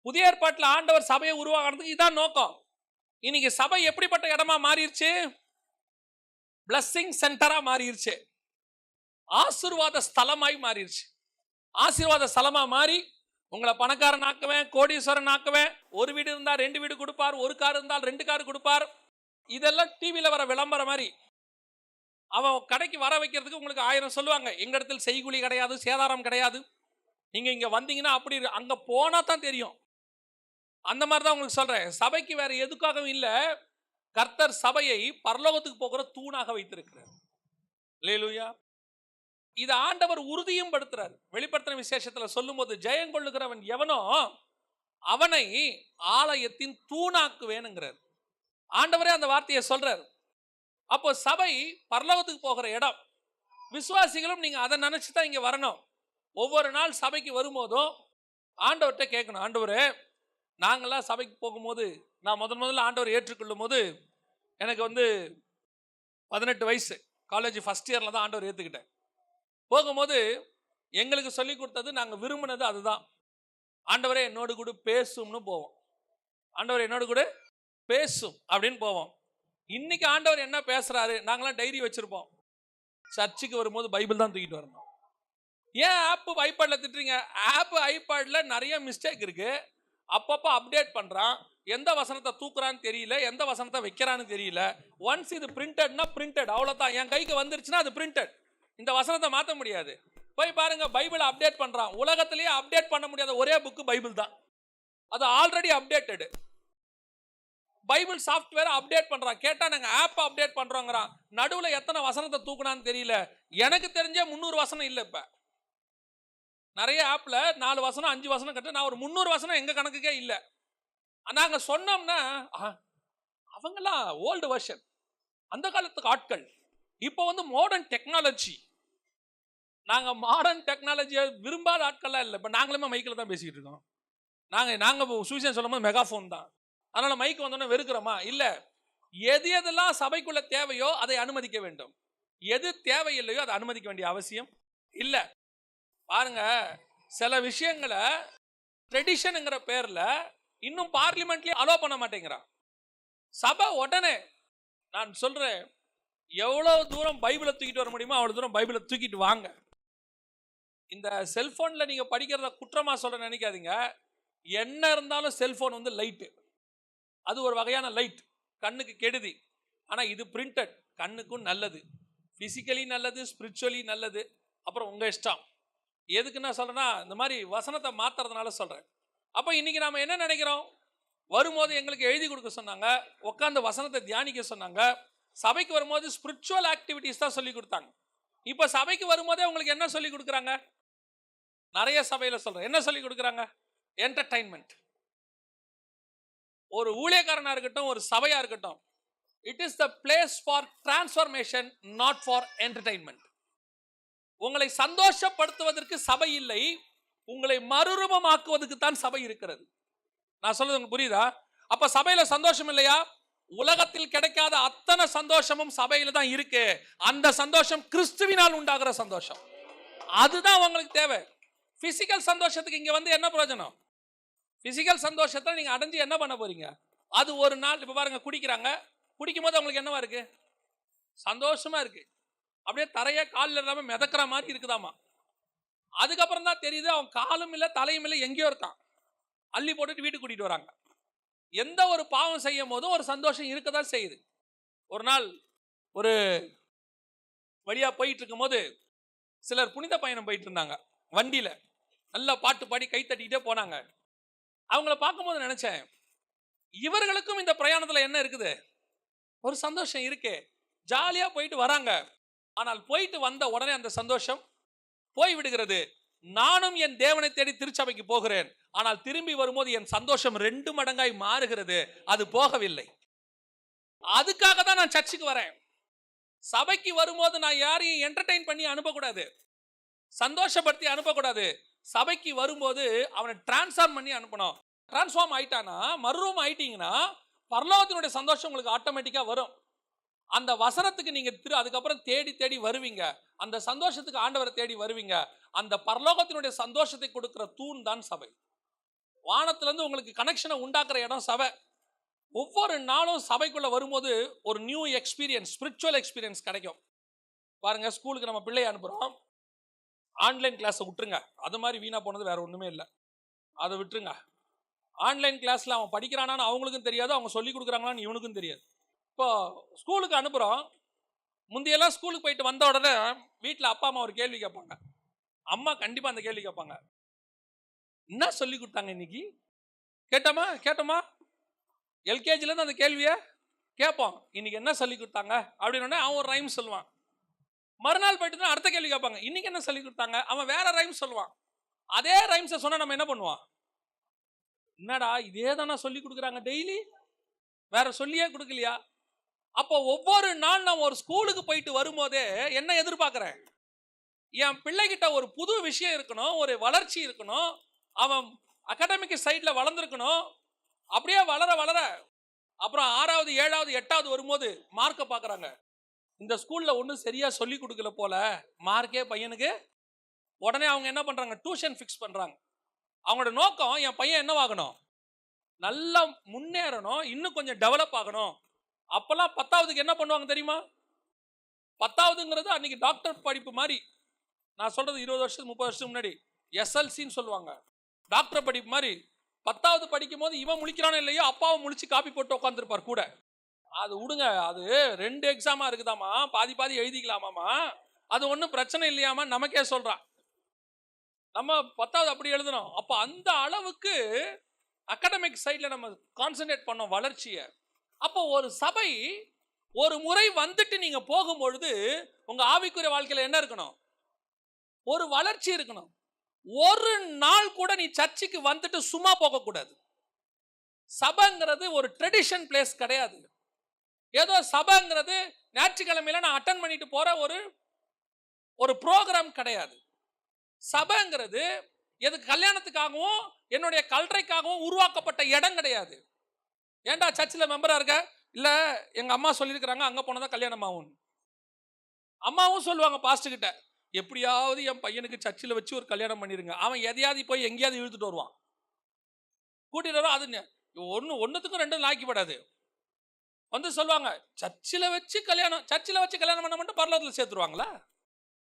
புதிய ஏற்பாட்டுல ஆண்டவர் சபையை உருவாக்குறதுக்கு இதான் நோக்கம். இன்னைக்கு சபை எப்படிப்பட்ட இடமா மாறிடுச்சு? பிளஸிங் சென்டரா மாறிடுச்சு. ஆசீர்வாத ஸ்தலமாய் மாறிடுச்சு. ஆசீர்வாத ஸ்தலமா மாறி உங்களை பணக்காரன் ஆக்குவேன், கோடீஸ்வரன் ஆக்குவேன். ஒரு வீடு இருந்தா 2 வீடு கொடுப்பார், ஒரு கார் இருந்தால் 2 கார் கொடுப்பார். இதெல்லாம் டிவியில வர விளம்பரம் மாதிரி. அவன் கடைக்கு வர வைக்கிறதுக்கு உங்களுக்கு 1000 சொல்லுவாங்க. எங்க இடத்துல செய்கூலி கிடையாது, சேதாரம் கிடையாது. நீங்க இங்க வந்தீங்கன்னா அப்படி அங்க போனா தான் தெரியும். அந்த மாதிரி தான் உங்களுக்கு சொல்றேன். சபைக்கு வேற எதுக்காகவும் இல்ல. கர்த்தர் சபையை பரலோகத்துக்கு போகிற தூணாக வைத்திருக்கிறார். அல்லேலூயா. இது ஆண்டவர் உறுதியும் படுத்துறார். வெளிப்படுத்தின விசேஷத்துல சொல்லும் போது, ஜெயம் கொள்ளுகிறவன் எவனோ அவனை ஆலயத்தின் தூணாக்குவேனுங்கிறார். ஆண்டவரே அந்த வார்த்தையை சொல்றார். அப்போ சபை பரலோகத்துக்கு போகிற இடம். விசுவாசிகளும் நீங்க அதை நினைச்சுதான் இங்க வரணும். ஒவ்வொரு நாள் சபைக்கு வரும்போதும் ஆண்டவர்கிட்ட கேட்கணும், ஆண்டவரே, நாங்கள்லாம் சபைக்கு போகும்போது, நான் முதல்ல ஆண்டவர் ஏற்றுக்கொள்ளும் போது எனக்கு 18 வயசு, காலேஜ் ஃபர்ஸ்ட் இயர்ல தான் ஆண்டவர் ஏற்றுக்கிட்டேன். போகும்போது எங்களுக்கு சொல்லி கொடுத்தது, நாங்கள் விரும்பினது அதுதான். ஆண்டவரே என்னோடு கூட பேசும்னு போவோம். ஆண்டவர் என்னோடு கூட பேசும் அப்படின்னு போவோம். இன்னைக்கு ஆண்டவர் என்ன பேசுறாரு? நாங்களாம் டைரி வச்சிருப்போம். சர்ச்சுக்கு வரும்போது பைபிள் தான் தூக்கிட்டு வரணும். ஏன் ஆப் ஐபேட்ல திட்டுறீங்க? ஆப் ஐபேட்ல நிறைய மிஸ்டேக் இருக்கு. அப்பப்போ அப்டேட் பண்றான். எந்த வசனத்தை தூக்குறான்னு தெரியல, எந்த வசனத்தை வைக்கிறான்னு தெரியல. ஒன்ஸ் இது பிரிண்டட்னா பிரிண்டட், அவ்வளோதான். என் கைக்கு வந்துருச்சுன்னா அது பிரிண்டட். இந்த வசனத்தை மாற்ற முடியாது. போய் பாருங்க, பைபிள் அப்டேட் பண்றான். உலகத்திலேயே அப்டேட் பண்ண முடியாத ஒரே புக்கு பைபிள் தான். அது already updated. Bible software update பண்றான். கேட்டா நாங்க ஆப் அப்டேட் பண்றோங்கிறான். நடுவுல எத்தனை வசனத்தை தூக்குனான்னு தெரியல. எனக்கு தெரிஞ்ச 300 வசனம் இல்ல. இப்ப நிறைய ஆப்ல 4 வசனம் 5 வசனம் கட்டு. நான் ஒரு 300 வசனம் எங்க கணக்குக்கே இல்ல. நாங்க சொன்னோம்னா அவங்கெல்லாம் ஓல்டு வெர்ஷன், அந்த காலத்துக்கு ஆட்கள். இப்போ மாடர்ன் டெக்னாலஜி. நாங்க மாடர்ன் டெக்னாலஜியை விரும்பாத ஆட்கள்லாம் இல்லை. இப்போ நாங்களுமே மைக்கில் தான் பேசிக்கிட்டு இருக்கோம். நாங்க சுவிசேஷம் சொல்லும்போது மெகாஃபோன் தான். அதனால மைக் வந்தோடனே வெறுக்கிறோமா? இல்ல. எது எதெல்லாம் சபைக்குள்ள தேவையோ அதை அனுமதிக்க வேண்டும். எது தேவையில்லையோ அதை அனுமதிக்க வேண்டிய அவசியம் இல்ல. பாருங்க, சில விஷயங்களை ட்ரெடிஷன்ங்கிற பேர்ல இன்னும் பார்லிமெண்ட்லயே அலோ பண்ண மாட்டேங்கிறான் சபை. உடனே நான் சொல்றேன், எவ்வளவு தூரம் பைபிளை தூக்கிட்டு வர முடியுமோ அவ்வளவு தூரம் பைபிளை தூக்கிட்டு வாங்க. இந்த செல்போன்ல நீங்க படிக்கிறத குற்றமா சொல்ல நினைக்காதீங்க. என்ன இருந்தாலும் செல்போன் வந்து லைட்டு, அது ஒரு வகையான லைட், கண்ணுக்கு கெடுதி. ஆனா இது பிரிண்டட், கண்ணுக்கும் நல்லது, பிசிக்கலி நல்லது, ஸ்பிரிச்சுவலி நல்லது. அப்புறம் உங்க இஷ்டம். எதுக்கு நான் சொல்றேன்னா, இந்த மாதிரி வசனத்தை மாத்துறதுனால சொல்றேன். அப்ப இன்னைக்கு நாம என்ன நினைக்கிறோம்? வரும்போது எங்களுக்கு எழுதி கொடுக்க சொன்னாங்க, உட்காந்து வசனத்தை தியானிக்க சொன்னாங்க. சபைக்கு வரும்போது ஸ்பிரிச்சுவல் ஆக்டிவிட்டிஸ் தான் சொல்லி கொடுத்தாங்க. இப்ப சபைக்கு வரும்போதே உங்களுக்கு என்ன சொல்லி கொடுக்குறாங்க? நிறைய சபையில சொல்றேன், என்ன சொல்லி கொடுக்குறாங்க? என்டர்டைன்மெண்ட். ஒரு ஊழியக்காரனா இருக்கட்டும், ஒரு சபையா இருக்கட்டும், it is the place for transformation, not for entertainment. உங்களை சந்தோஷப்படுத்துவதற்கு சபை இல்லை, உங்களை மறுரூபமாக்குவதற்கு தான் சபை இருக்கிறது. நான் சொல்றது உங்களுக்கு புரியுதா? அப்ப சபையில சந்தோஷம் இல்லையா? உலகத்தில் கிடைக்காத அத்தனை சந்தோஷமும் சபையில தான் இருக்கு. அந்த சந்தோஷம் கிறிஸ்துவினால் உண்டாகிற சந்தோஷம். அதுதான் உங்களுக்கு தேவை. பிசிக்கல் சந்தோஷத்துக்கு இங்க வந்து என்ன பிரயோஜனம்? பிசிக்கல் சந்தோஷத்தை நீங்க அடைஞ்சு என்ன பண்ண போறீங்க? அது ஒரு நாள். இப்ப பாருங்க, குடிக்கிறாங்க, குடிக்கும் போது அவங்களுக்கு என்னவா இருக்கு? சந்தோஷமா இருக்கு. அப்படியே தரைய காலில் இல்லாம மிதக்கிற மாதிரி இருக்குதாமா. அதுக்கப்புறம் தான் தெரியுது அவன் காலும் இல்லை தலையும் இல்லை, எங்கேயோ இருக்கான். அள்ளி போட்டுட்டு வீட்டுக்கு கூட்டிட்டு வராங்க. எந்த ஒரு பாவம் செய்யும் போதும் ஒரு சந்தோஷம் இருக்கதான் செய்யுது. ஒரு நாள் ஒரு வழியா போயிட்டு இருக்கும் போது சிலர் புனித பயணம் போயிட்டு இருந்தாங்க வண்டியில. நல்லா பாட்டு பாடி கை தட்டிக்கிட்டே போனாங்க. அவங்கள பார்க்கும்போது நினைச்சேன், இவர்களுக்கும் இந்த பிரயாணத்துல என்ன இருக்குது? ஒரு சந்தோஷம் இருக்கே. ஜாலியா போயிட்டு வராங்க. ஆனால் போயிட்டு வந்த உடனே அந்த சந்தோஷம் போய் விடுகிறது. நானும் என் தேவனை தேடி திருச்சபைக்கு போகிறேன், ஆனால் திரும்பி வரும்போது என் சந்தோஷம் 2 மடங்காய் மாறுகிறது. அது போகவில்லை. அதுக்காக தான் நான் சர்ச்சுக்கு வரேன். சபைக்கு வரும்போது நான் யாரையும் என்டர்டெயின் பண்ணி அனுப்பக்கூடாது, சந்தோஷப்படுத்தி அனுப்பக்கூடாது. சபைக்கு வரும்போது அவனை டிரான்ஸ்ஃபார்ம் பண்ணி அனுப்பணும். டிரான்ஸ்ஃபார்ம் ஆயிட்டானா, மறுரூபம் ஆயிட்டீங்கன்னா பரலோகத்தினுடைய சந்தோஷம் உங்களுக்கு ஆட்டோமேட்டிக்கா வரும். அந்த வசனத்துக்கு நீங்க அதுக்கப்புறம் தேடி தேடி வருவீங்க. அந்த சந்தோஷத்துக்கு ஆண்டவரை தேடி வருவீங்க. அந்த பரலோகத்தினுடைய சந்தோஷத்தை கொடுக்கிற தூண் தான் சபை. வானத்துல இருந்து உங்களுக்கு கனெக்ஷனை உண்டாக்குற இடம் சபை. ஒவ்வொரு நாளும் சபைக்குள்ள வரும்போது ஒரு நியூ எக்ஸ்பீரியன்ஸ், ஸ்பிரிச்சுவல் எக்ஸ்பீரியன்ஸ் கிடைக்கும். பாருங்க, ஸ்கூலுக்கு நம்ம பிள்ளையை அனுப்புறோம், ஆன்லைன் கிளாஸை விட்டுருங்க. அது மாதிரி வீணா போனது வேற ஒண்ணுமே இல்லை, அதை விட்டுருங்க. ஆன்லைன் கிளாஸ்ல அவன் படிக்கிறானான்னு அவங்களுக்கும் தெரியாது, அவங்க சொல்லி கொடுக்குறாங்களான்னு இவனுக்கும் தெரியாது. இப்போ ஸ்கூலுக்கு அனுப்புறோம். முந்தையெல்லாம் ஸ்கூலுக்கு போயிட்டு வந்த உடனே வீட்டில் அப்பா அம்மா ஒரு கேள்வி கேட்பாங்க. அம்மா கண்டிப்பா அந்த கேள்வி கேட்பாங்க, என்ன சொல்லி கொடுத்தாங்க இன்னைக்கு? கேட்டோமா? எல்கேஜில இருந்து அந்த கேள்வியை கேட்போம், இன்னைக்கு என்ன சொல்லி கொடுத்தாங்க அப்படின்னு. அவன் ஒரு ரைம் சொல்லுவான். மறுநாள் போயிட்டு அடுத்த கேள்வி கேட்பாங்க, இன்னைக்கு என்ன சொல்லி கொடுத்தாங்க. அவன் வேற ரைம் சொல்லுவான். அதே ரைம்ஸை சொன்னா நம்ம என்ன பண்ணுவான்? என்னடா இதே தானே சொல்லி கொடுக்குறாங்க டெய்லி, வேற சொல்லியே கொடுக்கலையா? அப்போ ஒவ்வொரு நாள் நான் ஒரு ஸ்கூலுக்கு போயிட்டு வரும்போதே என்ன எதிர்பார்க்கிறேன்? என் பிள்ளைகிட்ட ஒரு புது விஷயம் இருக்கணும், ஒரு வளர்ச்சி இருக்கணும், அவன் அகாடமிக் சைட்ல வளர்ந்துருக்கணும். அப்படியே வளர வளர அப்புறம் 6வது 7வது 8வது வரும்போது மார்க்கை பார்க்குறாங்க. இந்த ஸ்கூல்ல ஒன்றும் சரியா சொல்லி கொடுக்கல போல, மார்க்கே பையனுக்கு. உடனே அவங்க என்ன பண்றாங்க? டியூஷன் ஃபிக்ஸ் பண்றாங்க. அவங்களோட நோக்கம், என் பையன் என்னவாகணும்? நல்லா முன்னேறணும், இன்னும் கொஞ்சம் டெவலப் ஆகணும். அப்பெல்லாம் 10வதுக்கு என்ன பண்ணுவாங்க தெரியுமா? 10வதுங்கிறது அன்னைக்கு டாக்டர் படிப்பு மாதிரி. நான் சொல்றது 20 வருஷத்துக்கு 30 வருஷத்துக்கு முன்னாடி எஸ்எல்சின்னு சொல்லுவாங்க. டாக்டர் படிப்பு மாதிரி. 10வது படிக்கும் போது இவன் முழிக்கிறானோ இல்லையோ, அப்பாவும் முழிச்சு காப்பி போட்டு உட்காந்துருப்பார் கூட. அது விடுங்க, அது 2 எக்ஸாமா இருக்குதாமா, பாதி பாதி எழுதிக்கலாமாமா, அது ஒன்றும் பிரச்சனை இல்லையாமா நமக்கே சொல்றான். நம்ம 10வது அப்படி எழுதணும். அப்போ அந்த அளவுக்கு அகாடமிக் சைட்ல நம்ம கான்சென்ட்ரேட் பண்ணோம் வளர்ச்சியை. அப்போ ஒரு சபை ஒரு முறை வந்துட்டு நீங்க போகும்பொழுது உங்க ஆவிக்குரிய வாழ்க்கையில என்ன இருக்கணும்? ஒரு வளர்ச்சி இருக்கணும். ஒரு நாள் கூட நீ சர்ச்சுக்கு வந்துட்டு சும்மா போகக்கூடாது. சபைங்கிறது ஒரு ட்ரெடிஷன் பிளேஸ் கிடையாது. ஏதோ சபைங்கிறது ஞாயிற்றுக்கிழமையில நான் அட்டன் பண்ணிட்டு போற ஒரு ப்ரோக்ராம் கிடையாது. சபைங்கிறது எது கல்யாணத்துக்காகவும் என்னுடைய கல்றைக்காகவும் உருவாக்கப்பட்ட இடம் கிடையாது. ஏன்டா சர்ச்சில் மெம்பரா இருக்க? இல்ல எங்க அம்மா சொல்லியிருக்கிறாங்க அங்க போனதான் கல்யாணம் ஆகும். அம்மாவும் சொல்லுவாங்க பாஸ்டர் கிட்ட, எப்படியாவது என் பையனுக்கு சர்ச்சில் வச்சு ஒரு கல்யாணம் பண்ணிருங்க. அவன் எதையாவது போய் எங்கேயாவது இழுத்துட்டு வருவான், கூட்டிட்டு வரும். அது ஒன்னுத்துக்கும் ரெண்டும் லாக்கிப்படாது. வந்து சொல்லுவாங்க சர்ச்சில் வச்சு கல்யாணம், சர்ச்சில் வச்சு கல்யாணம் பண்ண மட்டும் பரலோகத்தில் சேர்த்துருவாங்களா?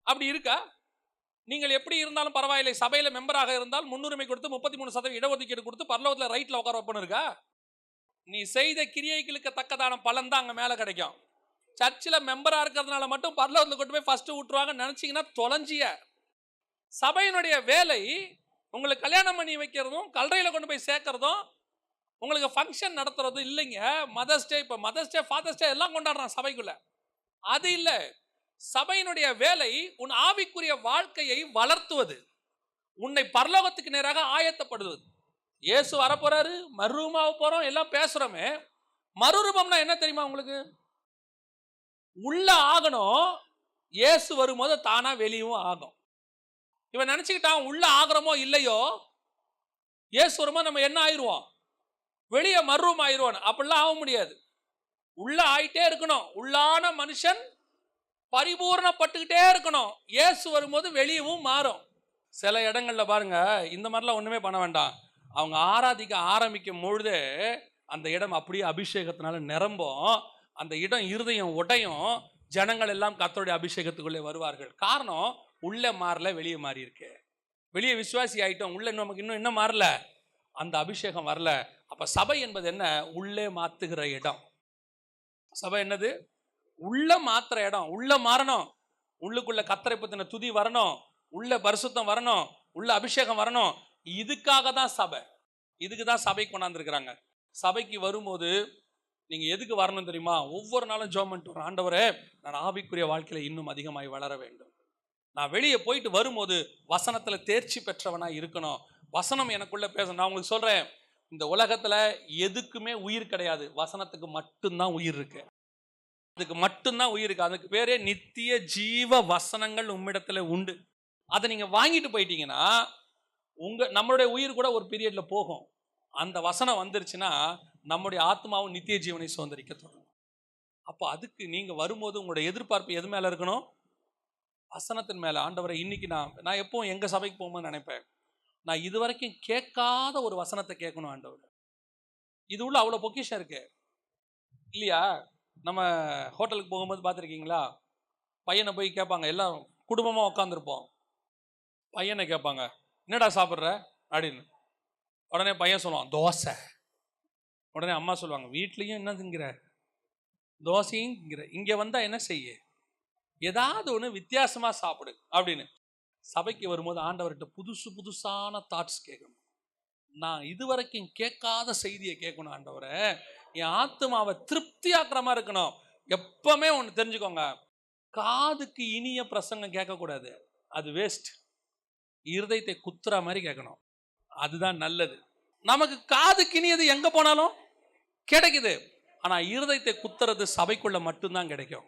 அப்படி இருக்கா? நீங்கள் எப்படி இருந்தாலும் பரவாயில்லை, சபையில மெம்பராக இருந்தால் முன்னுரிமை கொடுத்து 33% இடஒதுக்கீடு கொடுத்து பரலோகத்தில் ரைட்ல உட்கார வைப்பணும் இருக்கா? நீ செய்த கிரியைகளுக்கு தக்கதான பலன் தான் அங்க மேல கிடைக்கும். சர்ச்சில் மெம்பரா இருக்கிறதுனால மட்டும் பரலோகத்தில் கொண்டு போய் ஃபர்ஸ்ட் விட்டுருவாங்க நினைச்சீங்கன்னா தொலைஞ்சிய. சபையினுடைய வேலை உங்களுக்கு கல்யாணம் பண்ணி வைக்கிறதும் கல்றையில கொண்டு போய் சேர்க்கறதும் உங்களுக்கு ஃபங்க்ஷன் நடத்துறதும் இல்லைங்க. மதர்ஸ் டே, இப்போ மதர்ஸ் டே ஃபாதர்ஸ் டே எல்லாம் கொண்டாடுறான் சபைக்குள்ள. அது இல்லை. சபையினுடைய வேலை உன் ஆவிக்குரிய வாழ்க்கையை வளர்த்துவது, உன்னை பரலோகத்துக்கு நேராக ஆயத்தப்படுவது. இயேசு வரப்போறாரு, மறுரூபமாக போறோம், எல்லாம் பேசுறோமே. மறுரூபம்னா என்ன தெரியுமா உங்களுக்கு? உள்ள ஆகணும், இயேசு வரும்போது தானா வெளியும் ஆகும். இவன் நினைச்சுக்கிட்டான் உள்ள ஆகிறோமோ இல்லையோ, இயேசு வரும்போது நம்ம என்ன ஆயிடுவோம்? வெளியே மறுரூபம் ஆயிடுவோம். அப்படிலாம் ஆக முடியாது. உள்ள ஆயிட்டே இருக்கணும். உள்ளான மனுஷன் பரிபூர்ணப்பட்டுக்கிட்டே இருக்கணும். இயேசு வரும்போது வெளியவும் மாறும். சில இடங்கள்ல பாருங்க, இந்த மாதிரிலாம் ஒண்ணுமே பண்ண வேண்டாம். அவங்க ஆராதிக்க ஆரம்பிக்கும் பொழுது அந்த இடம் அப்படியே அபிஷேகத்தினால நிரம்பும். அந்த இடம் இருதயம் உடையும். ஜனங்கள் எல்லாம் கர்த்தருடைய அபிஷேகத்துக்குள்ளே வருவார்கள். காரணம், உள்ள மாறல, வெளியே மாறி இருக்கு. வெளியே விசுவாசி ஆயிட்டோம், உள்ள நமக்கு இன்னும் மாறல, அந்த அபிஷேகம் வரல. அப்ப சபை என்பது என்ன? உள்ளே மாத்துகிற இடம். சபை என்னது? உள்ள மாத்துற இடம். உள்ள மாறணும், உள்ளுக்குள்ள கர்த்தரை பத்தின துதி வரணும், உள்ள பரிசுத்தம் வரணும், உள்ள அபிஷேகம் வரணும். இதுக்காக தான் சபை. இதுக்கு தான் சபை கொண்டாந்துருக்கிறாங்க. சபைக்கு வரும்போது நீங்க எதுக்கு வரணும் தெரியுமா? ஒவ்வொரு நாளும் ஜெபம் பண்ணிட்டு வரணும், ஆண்டவரே நான் ஆவிக்குரிய வாழ்க்கையில இன்னும் அதிகமாய் வளர வேண்டும். நான் வெளியே போயிட்டு வரும்போது வசனத்துல தேர்ச்சி பெற்றவனா இருக்கணும். வசனம் எனக்குள்ள பேசணும். நான் உங்களுக்கு சொல்றேன், இந்த உலகத்துல எதுக்குமே உயிர் கிடையாது, வசனத்துக்கு மட்டும்தான் உயிர் இருக்கு. அதுக்கு மட்டும்தான் உயிர் இருக்கு. அதுக்கு பேரே நித்திய ஜீவ வசனங்கள் உம்மிடத்துல உண்டு. அதை நீங்க வாங்கிட்டு போயிட்டீங்கன்னா நம்மளுடைய உயிர் கூட ஒரு பீரியட்ல போகும். அந்த வசனம் வந்துருச்சுன்னா நம்முடைய ஆத்மாவும் நித்திய ஜீவனை சுதந்திரிக்க தொடங்கும். அப்போ அதுக்கு நீங்க வரும்போது உங்களுடைய எதிர்பார்ப்பு எது மேல இருக்கணும்? வசனத்தின் மேல. ஆண்டவரை இன்னைக்கு நான் எப்பவும் எங்க சபைக்கு போகும்போது நினைப்பேன், நான் இதுவரைக்கும் கேட்காத ஒரு வசனத்தை கேட்கணும் ஆண்டவர். இது உள்ள அவ்வளோ பொக்கிஷம் இருக்கு இல்லையா? நம்ம ஹோட்டலுக்கு போகும்போது பார்த்துருக்கீங்களா? பையனை போய் கேட்பாங்க, எல்லாம் குடும்பமாக உட்காந்துருப்போம். பையனை கேட்பாங்க, என்னடா சாப்பிட்ற அப்படின்னு. உடனே பையன் சொல்லுவான், தோசை. உடனே அம்மா சொல்லுவாங்க, வீட்லேயும் என்ன திங்கிற? தோசையும் திங்கிற, இங்கே வந்தால் என்ன செய்ய? ஏதாவது ஒன்று வித்தியாசமாக சாப்பிடு அப்படின்னு. சபைக்கு வரும்போது ஆண்டவர்கிட்ட புதுசான தாட்ஸ் கேட்கணும். நான் இதுவரைக்கும் கேட்காத செய்தியை கேட்கணும் ஆண்டவரை. என் ஆத்மாவை திருப்தியாக்குற மாதிரி இருக்கணும். எப்பவுமே ஒன்று தெரிஞ்சுக்கோங்க, காதுக்கு இனிய பிரசங்கம் கேட்கக்கூடாது, அது வேஸ்ட். இருதயத்தை குத்துற மாதிரி கேட்கணும், அதுதான் நல்லது. நமக்கு காதுக்கு இனியது எங்க போனாலும் கிடைக்குது, ஆனா இருதயத்தை குத்துறது சபைக்குள்ள மட்டும்தான் கிடைக்கும்.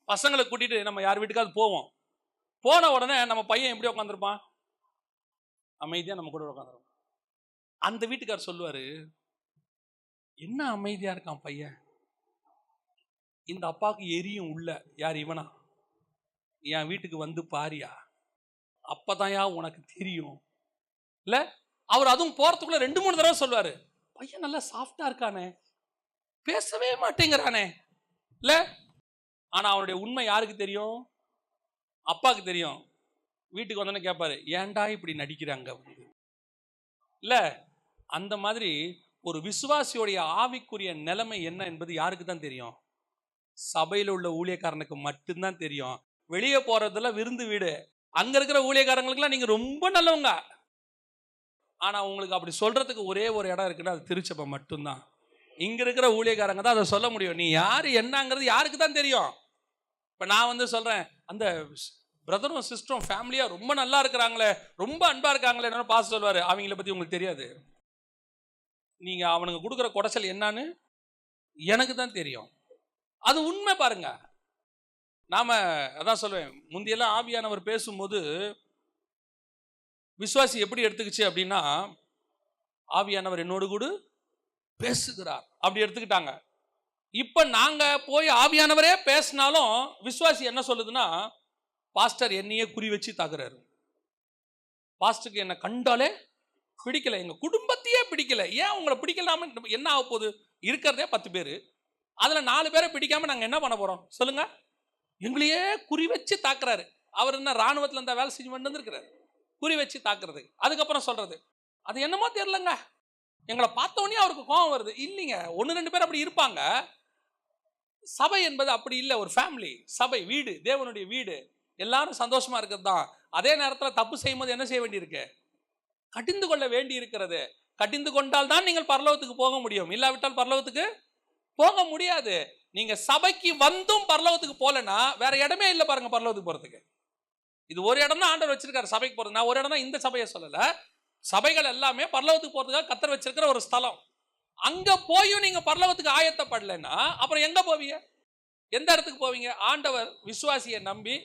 பசங்களை கூட்டிட்டு நம்ம யார் வீட்டுக்காவது போவோம். போன உடனே நம்ம பையன் எப்படி உட்காந்துருப்பான்? அமைதியா நம்ம கூட உட்காந்துருப்பான். அந்த வீட்டுக்காரர் சொல்லுவாரு, என்ன அமைதியா இருக்கான் பையன், இந்த அப்பாவுக்கு எரியும் உள்ள. யார் இவனா? என் வீட்டுக்கு வந்து பாரியா, அப்பதான் உனக்கு தெரியும் இல்ல. அவர் அதுவும் போறதுக்குள்ள 2-3 தடவை சொல்லுவாரு, பையன் நல்லா சாஃப்டா இருக்கானே, பேசவே மாட்டேங்கிறானே இல்ல. ஆனா அவனுடைய உண்மை யாருக்கு தெரியும்? அப்பாவுக்கு தெரியும். வீட்டுக்கு வந்தோன்னு கேட்பாரு, ஏன்டா இப்படி நடிக்கிறாங்க இல்ல. அந்த மாதிரி ஒரு விசுவாசியோடைய ஆவிக்குரிய நிலைமை என்ன என்பது யாருக்கு தான் தெரியும்? சபையில் உள்ள ஊழியக்காரனுக்கு மட்டும்தான் தெரியும். வெளியே போறதுல விருந்து வீடு. அங்க இருக்கிற ஊழியக்காரங்களுக்குலாம் நீங்க ரொம்ப நல்லவங்க, ஆனா உங்களுக்கு அப்படி சொல்றதுக்கு ஒரே ஒரு இடம் இருக்குன்னா அது திருச்சபை மட்டும்தான். இங்க இருக்கிற ஊழியக்காரங்க தான் அதை சொல்ல முடியும். நீ யாரு என்னங்கிறது யாருக்கு தான் தெரியும். இப்ப நான் சொல்றேன், அந்த பிரதரும் சிஸ்டரும் ஃபேமிலியா ரொம்ப நல்லா இருக்கிறாங்களே, ரொம்ப அன்பா இருக்காங்களே, என்ன பாஸ் சொல்வாரு, அவங்கள பத்தி உங்களுக்கு தெரியாது. நீங்க அவனுக்கு கொடுக்குற குடைச்சல் என்னன்னு எனக்கு தான் தெரியும். அது உண்மை. பாருங்க, நாம அதான் சொல்லுவேன், முந்தியெல்லாம் ஆவியானவர் பேசும்போது விசுவாசி எப்படி எடுத்துக்கிச்சு அப்படின்னா, ஆவியானவர் என்னோடு கூட பேசுகிறார். அப்படி எடுத்துக்கிட்டாங்க. இப்ப நாங்க போய் ஆவியானவரே பேசினாலும் விசுவாசி என்ன சொல்லுதுன்னா, பாஸ்டர் என்னையே குறி வச்சு தாக்குறாரு, பாஸ்டருக்கு என்ன கண்டாலே பிடிக்கல, எங்க குடும்பத்தையே பிடிக்கல. ஏன் உங்களை பிடிக்கலாம என்ன ஆக போகுது? இருக்கிறதே 10 பேர், அதுல 4 பேரை பிடிக்காம நாங்க என்ன பண்ண போறோம் சொல்லுங்க? எங்களையே குறி வச்சு தாக்குறாரு. அவர் என்ன ராணுவத்துல இருந்தா வேலை செஞ்சு வந்து இருக்கிறாரு, குறி வச்சு தாக்குறது. அதுக்கப்புறம் சொல்றது அது என்னமோ தெரியலங்க, எங்களை பார்த்தோன்னே அவருக்கு கோபம் வருது. இல்லைங்க, 1-2 பேர் அப்படி இருப்பாங்க. சபை என்பது அப்படி இல்லை. ஒரு ஃபேமிலி, சபை, வீடு, தேவனுடைய வீடு, எல்லாரும் சந்தோஷமா இருக்கிறது தான். அதே நேரத்தில் தப்பு செய்யும் போது என்ன செய்ய வேண்டியிருக்கு? கடிந்து கொள்ள வேண்டி இருக்கிறது. கடிந்து கொண்டால் தான் நீங்கள் பரலோகத்துக்கு போக முடியும், இல்லாவிட்டால் பரலோகத்துக்கு போக முடியாது. நீங்க சபைக்கு வந்தும் பரலோகத்துக்கு போலனா வேற இடமே இல்லை பாருங்க பரலோகத்துக்கு போறதுக்கு. இது ஒரு இடம் தான் ஆண்டவர் வச்சிருக்காரு சபைக்கு போறது. நான் ஒரு இடம் தான், இந்த சபையை சொல்லல, சபைகள் எல்லாமே பரலோகத்துக்கு போறதுக்காக கர்த்தர் வச்சிருக்கிற ஒரு ஸ்தலம். அங்க போயும் நீங்க பரலோகத்துக்கு ஆயத்தப்படலைன்னா அப்புறம் எங்க போவீங்க? எந்த இடத்துக்கு போவீங்க? ஆண்டவர் விசுவாசியை நம்பி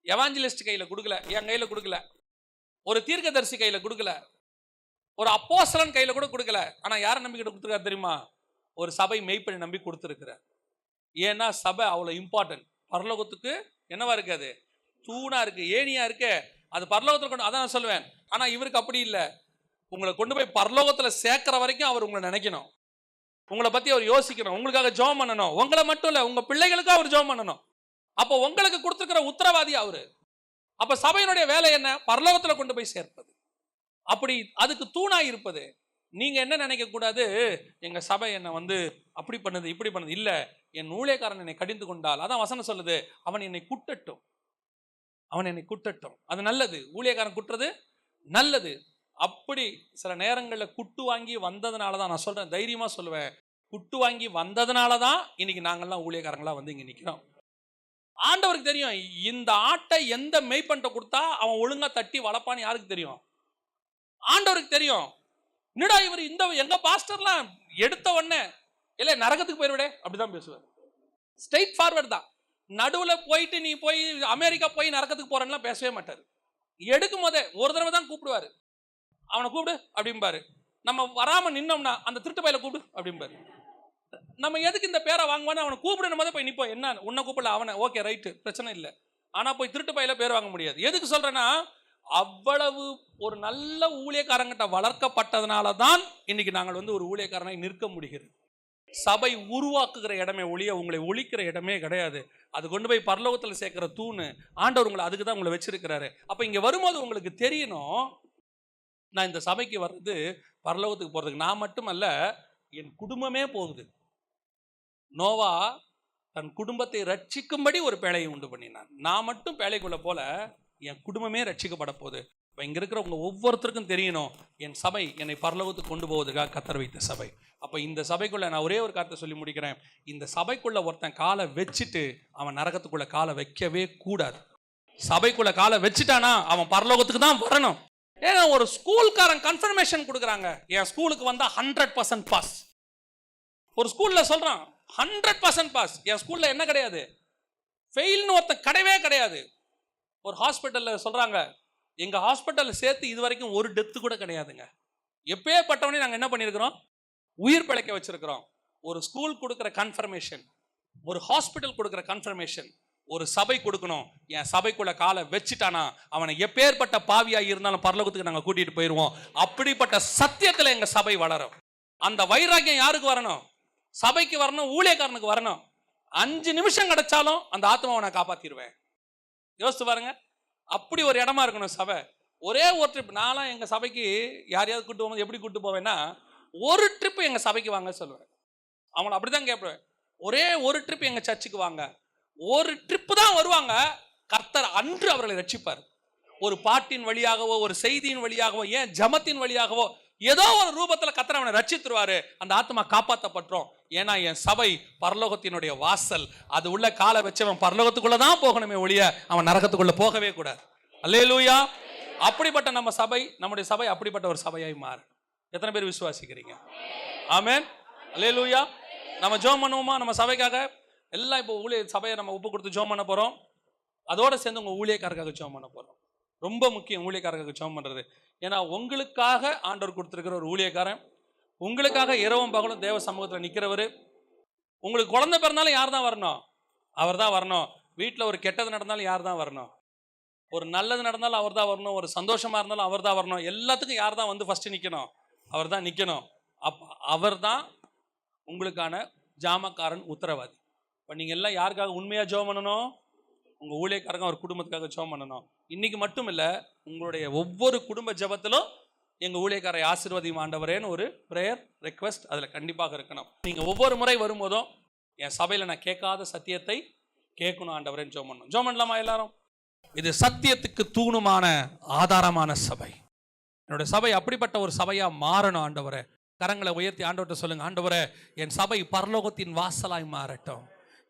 எவாஞ்சலிஸ்ட் கையில கொடுக்கல, என் கையில கொடுக்கல, ஒரு தீர்க்கதரிசி கையில கொடுக்கல, ஒரு அப்போஸ்தலன் கையில கூட கொடுக்கல. ஆனா யாரை நம்பி கொடுத்துருக்காரு தெரியுமா? ஒரு சபை மெய்ப்பனை நம்பி கொடுத்துருக்கிறார். ஏன்னா சபை அவ்வளவு இம்பார்ட்டன்ட். பரலோகத்துக்கு என்னவா இருக்காது? தூணா இருக்கு, ஏணியா இருக்கு. அது பரலோகத்தில் கொண்டு, அதான் நான் சொல்லுவேன். ஆனா இவருக்கு அப்படி இல்லை. உங்களை கொண்டு போய் பரலோகத்துல சேர்க்கிற வரைக்கும் அவர் உங்களை நினைக்கணும், உங்களை பத்தி அவர் யோசிக்கணும், உங்களுக்காக ஜெபம் பண்ணணும். உங்களை மட்டும் இல்ல, உங்க பிள்ளைகளுக்கும் அவர் ஜெபம் பண்ணணும். அப்போ உங்களுக்கு கொடுத்துருக்கிற உத்தரவாதி அவரு. அப்ப சபையினுடைய வேலை என்ன? பரலோகத்துல கொண்டு போய் சேர்ப்பது. அப்படி அதுக்கு தூணா இருப்பது. நீங்க என்ன நினைக்க கூடாது, எங்க சபை என்ன வந்து அப்படி பண்ணுது இப்படி பண்ணுது. இல்ல, என் ஊழியக்காரன் என்னை கடிந்து கொண்டால், அதான் வசனம் சொல்லுது, அவன் என்னை குட்டட்டும், அவன் என்னை குட்டட்டும். அது நல்லது. ஊழியக்காரன் குட்டுறது நல்லது. அப்படி சில நேரங்களில் குட்டு வாங்கி வந்ததுனால தான், நான் சொல்றேன், தைரியமா சொல்லுவேன், குட்டு வாங்கி வந்ததுனால தான் இன்னைக்கு நாங்கள்லாம் ஊழியக்காரங்களா வந்து இங்க நிக்கிறோம். ஆண்டவருக்கு தெரியும் இந்த ஆட்டை எந்த மெய்ப்பன்ட்ட கொடுத்தா அவன் ஒழுங்கா தட்டி வளர்ப்பான்னு யாருக்கு தெரியும்? ஆண்டவருக்கு தெரியும். என்னடா இவர் இந்த எங்க பாஸ்டர்லாம் எடுத்த உடனே இல்ல நரகத்துக்கு போயிடுவிடே அப்படிதான் பேசுவார். ஸ்ட்ரெயிட் ஃபார்வர்ட் தான். நடுவில் போயிட்டு நீ போய் அமெரிக்கா போய் நரகத்துக்கு போறேன்னா பேசவே மாட்டார். எடுக்கும் போதே ஒரு தடவை தான் கூப்பிடுவாரு, அவனை கூப்பிடு அப்படிம்பாரு. நம்ம வராம நின்னோம்னா அந்த திருட்டு பையில கூப்பிடு அப்படிம்பாரு. நம்ம எதுக்கு இந்த பேரை வாங்குவான்னு அவனை கூப்பிடணும் போதே போய் நிப்போம். என்ன உன்னை கூப்பிடல, அவனை ஓகே ரைட்டு பிரச்சனை இல்லை. ஆனா போய் திருட்டு பையில பேர் வாங்க முடியாது. எதுக்கு சொல்றேன்னா, அவ்வளவு ஒரு நல்ல ஊழியக்காரங்கிட்ட வளர்க்கப்பட்டதுனால தான் இன்னைக்கு நாங்கள் வந்து ஒரு ஊழியக்காரனை நிற்க முடிகிறது. சபை உருவாக்குகிற இடமே ஒழிய உங்களை ஒழிக்கிற இடமே கிடையாது. அது கொண்டு போய் பரலோகத்தில் சேர்க்கிற தூணு. ஆண்டவர் உங்களை அதுக்கு தான் உங்களை வச்சிருக்கிறாரு. அப்ப இங்க வரும்போது உங்களுக்கு தெரியணும், நான் இந்த சபைக்கு வர்றது பரலோகத்துக்கு போறதுக்கு. நான் மட்டுமல்ல, என் குடும்பமே போகுது. நோவா தன் குடும்பத்தை ரட்சிக்கும்படி ஒரு பேழையை உண்டு பண்ணினான். நான் மட்டும் பேழைக்குள்ள போல என் குடும்பமே ரட்சிக்கப்பட போகுது. இப்போ இங்கே இருக்கிற உங்க ஒவ்வொருத்தருக்கும் தெரியணும், என் சபை என்னை பரலோகத்துக்கு கொண்டு போவதுக்காக கர்த்தர் வைத்த சபை. அப்போ இந்த சபைக்குள்ள நான் ஒரே ஒரு காரியத்தை சொல்லி முடிக்கிறேன். இந்த சபைக்குள்ள ஒருத்தன் காலை வச்சுட்டு அவன் நரகத்துக்குள்ள காலை வைக்கவே கூடாது. சபைக்குள்ள காலை வச்சுட்டானா அவன் பரலோகத்துக்கு தான் வரணும். ஏன்னா ஒரு ஸ்கூல்காரன் கன்ஃபர்மேஷன் கொடுக்குறாங்க, என் ஸ்கூலுக்கு வந்தா 100% பாஸ். ஒரு ஸ்கூல்ல சொல்றான் 100% பாஸ். என் ஸ்கூல்ல என்ன கிடையாது, ஃபெயில்னு ஒருத்தன் கிடையவே கிடையாது. ஒரு ஹாஸ்பிட்டல்ல சொல்றாங்க, எங்க ஹாஸ்பிட்டல்ல சேர்த்து இது வரைக்கும் ஒரு டெத்து கூட கிடையாதுங்க. எப்பயே பட்டவனே நாங்க என்ன பண்ணிருக்கிறோம், உயிர் பிழைக்க வச்சிருக்கிறோம். ஒரு ஸ்கூல் கொடுக்குற கன்ஃபர்மேஷன், ஒரு ஹாஸ்பிட்டல் கொடுக்குற கன்ஃபர்மேஷன் ஒரு சபை கொடுக்கணும். என் சபைக்குள்ள காலை வச்சுட்டானா அவனை எப்பேற்பட்ட பாவியா இருந்தாலும் பரலோகத்துக்கு நாங்க கூட்டிட்டு போயிருவோம். அப்படிப்பட்ட சத்தியத்துல எங்க சபை வளரும். அந்த வைராக்கியம் யாருக்கு வரணும்? சபைக்கு வரணும், ஊழியக்காரனுக்கு வரணும். 5 நிமிஷம் கிடைச்சாலும் அந்த ஆத்மாவை நான் காப்பாத்திடுவேன். யோசித்து பாருங்க, அப்படி ஒரு இடமா இருக்கணும் சபை. ஒரே ஒரு ட்ரிப், நான்லாம் எங்க சபைக்கு யாரையாவது கூட்டு போகும்போது எப்படி கூட்டு போவேன்னா, ஒரு ட்ரிப் எங்க சபைக்கு வாங்க சொல்லுவேன். அவங்கள அப்படிதான் கேட்பேன், ஒரே ஒரு ட்ரிப் எங்க சர்ச்சுக்கு வாங்க. ஒரு ட்ரிப் தான் வருவாங்க. கர்த்தர் அன்று அவர்களை ரட்சிப்பார். ஒரு பாட்டின் வழியாகவோ, ஒரு செய்தியின் வழியாகவோ, ஏன் ஜமத்தின் வழியாகவோ, ஏதோ ஒரு ரூபத்துல கர்த்தர் அவனை ரட்சித்துருவாரு. அந்த ஆத்மா காப்பாற்றப்பட்டோம். ஏன்னா என் சபை பரலோகத்தினுடைய வாசல். அது உள்ள காலை வச்சவன் பரலோகத்துக்குள்ளதான் போகணுமே ஒழிய அவன் நரகத்துக்குள்ள போகவே கூடாது. அல்லேலூயா. அப்படிப்பட்ட நம்ம சபை, நம்முடைய சபை அப்படிப்பட்ட ஒரு சபையாய் மாறும். எத்தனை பேர் விசுவாசிக்கிறீங்க? ஆமென். அல்லேலூயா. நம்ம ஜெபம் பண்ணுவோமா நம்ம சபைக்காக? எல்லாம் இப்போ சபையை நம்ம ஒப்பு கொடுத்து ஜெபம் பண்ண போறோம். அதோட சேர்ந்து உங்க ஊழியக்காரருக்காக ஜெபம் பண்ண போறோம். ரொம்ப முக்கியம் ஊழியக்காரருக்காக ஜெபம் பண்றது. ஏன்னா உங்களுக்காக ஆண்டவர் கொடுத்திருக்கிற ஒரு ஊழியக்காரன், உங்களுக்காக இரவும் பகலும் தேவ சமூகத்தில் நிற்கிறவர். உங்களுக்கு குழந்தை பிறந்தாலும் யார் தான் வரணும்? அவர் தான் வரணும். வீட்டில் ஒரு கெட்டது நடந்தாலும் யார் தான் வரணும்? ஒரு நல்லது நடந்தாலும் அவர் தான் வரணும். ஒரு சந்தோஷமா இருந்தாலும் அவர் தான் வரணும். எல்லாத்துக்கும் யார் தான் வந்து ஃபர்ஸ்ட் நிற்கணும்? அவர் தான் நிற்கணும். அவர் தான் உங்களுக்கான ஜாமக்காரன், உத்தரவாதி. இப்போ நீங்கள் எல்லாம் யாருக்காக உண்மையாக ஜெபம் பண்ணணும்? உங்கள் ஊழியக்காரங்க அவர் குடும்பத்துக்காக ஜெபம் பண்ணணும். இன்னைக்கு மட்டும் இல்லை, உங்களுடைய ஒவ்வொரு குடும்ப ஜெபத்திலும் எங்கள் ஊழியக்காரை ஆசீர்வதியும் ஆண்டவரேன்னு ஒரு ப்ரேயர் ரெக்வெஸ்ட் அதில் கண்டிப்பாக இருக்கணும். நீங்கள் ஒவ்வொரு முறை வரும்போதும் என் சபையில் நான் கேட்காத சத்தியத்தை கேட்கணும் ஆண்டவரேன்னு ஜெபம் பண்ணணும். ஜெபம் பண்ணலாமா எல்லாரும்? இது சத்தியத்துக்கு தூணுமான ஆதாரமான சபை. என்னுடைய சபை அப்படிப்பட்ட ஒரு சபையா மாறணும் ஆண்டவரே. கரங்களை உயர்த்தி ஆண்டவர்கிட்ட சொல்லுங்க, ஆண்டவரே என் சபை பரலோகத்தின் வாசலாய் மாறட்டும்.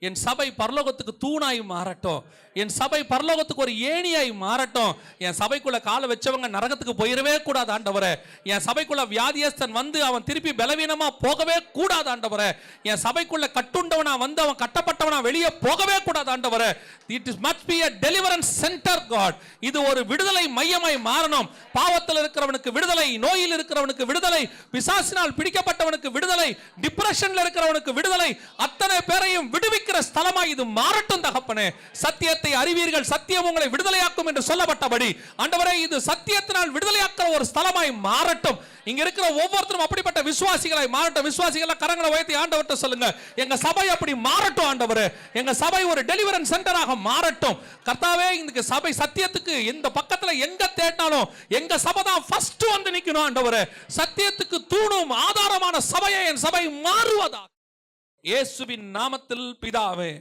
என் சபை பரலோகத்துக்கு தூணாய் மாறட்டும். என் சபை பரலோகத்துக்கு ஒரு ஏணியாய் மாறட்டும். என் சபைக்குள்ள காலை வச்சவங்க நரகத்துக்கு போயிடவே கூடாது ஆண்டவரே. என் சபைக்குள்ள வியாதியஸ்தன் வந்து அவன் திருப்பி பலவீனமா போகவே கூடாது ஆண்டவரே. என் சபைக்குள்ள கட்டுண்டவனா வந்து அவன் கட்டப்பட்டவனா வெளியே போகவே கூடாது ஆண்டவரே. It must be a deliverance center, God. இது ஒரு விடுதலை மையமாய் மாறணும். பாவத்தில் இருக்கிறவனுக்கு விடுதலை, நோயில் இருக்கிறவனுக்கு விடுதலை, பிசாசினால் பிடிக்கப்பட்டவனுக்கு விடுதலை, டிப்ரெஷன்ல இருக்கிறவனுக்கு விடுதலை, அத்தனை பேரையும் விடுவிக்கிற ஸ்தலமாய் இது மாறட்டும் தகப்பனே. சத்தியத்தை அறிவீர்கள், சத்தியம் உங்களை விடுதலையாக்கும் என்று சொல்லப்பட்டபடி ஆண்டவரே இது சத்தியத்தினால் விடுதலையாக்குற ஒரு ஸ்தலமாய் மாறட்டும். இங்க இருக்கிற ஒவ்வொருத்தரும் அப்படிப்பட்ட விசுவாசிகளாய் மாறட்டும். விசுவாசிகளை கரங்களை உயர்த்தி ஆண்டவர்கிட்ட சொல்லுங்க, எங்க சபை அப்படி மாறட்டும் ஆண்டவரே. எங்க சபை ஒரு டெலிவரன்ஸ் சென்டராக மாறட்டும் கர்த்தாவே. இந்த சபை சத்தியத்துக்கு எந்த பக்கத்துல எங்க தேடினாலும் எங்க சபை தான் ஃபர்ஸ்ட் வந்து நிக்கணும் ஆண்டவரே. சத்தியத்துக்கு தூணும் ஆதாரமான சபையை என் சபை மாறுவதா இயேசுவின் நாமத்தில் பிதாவே.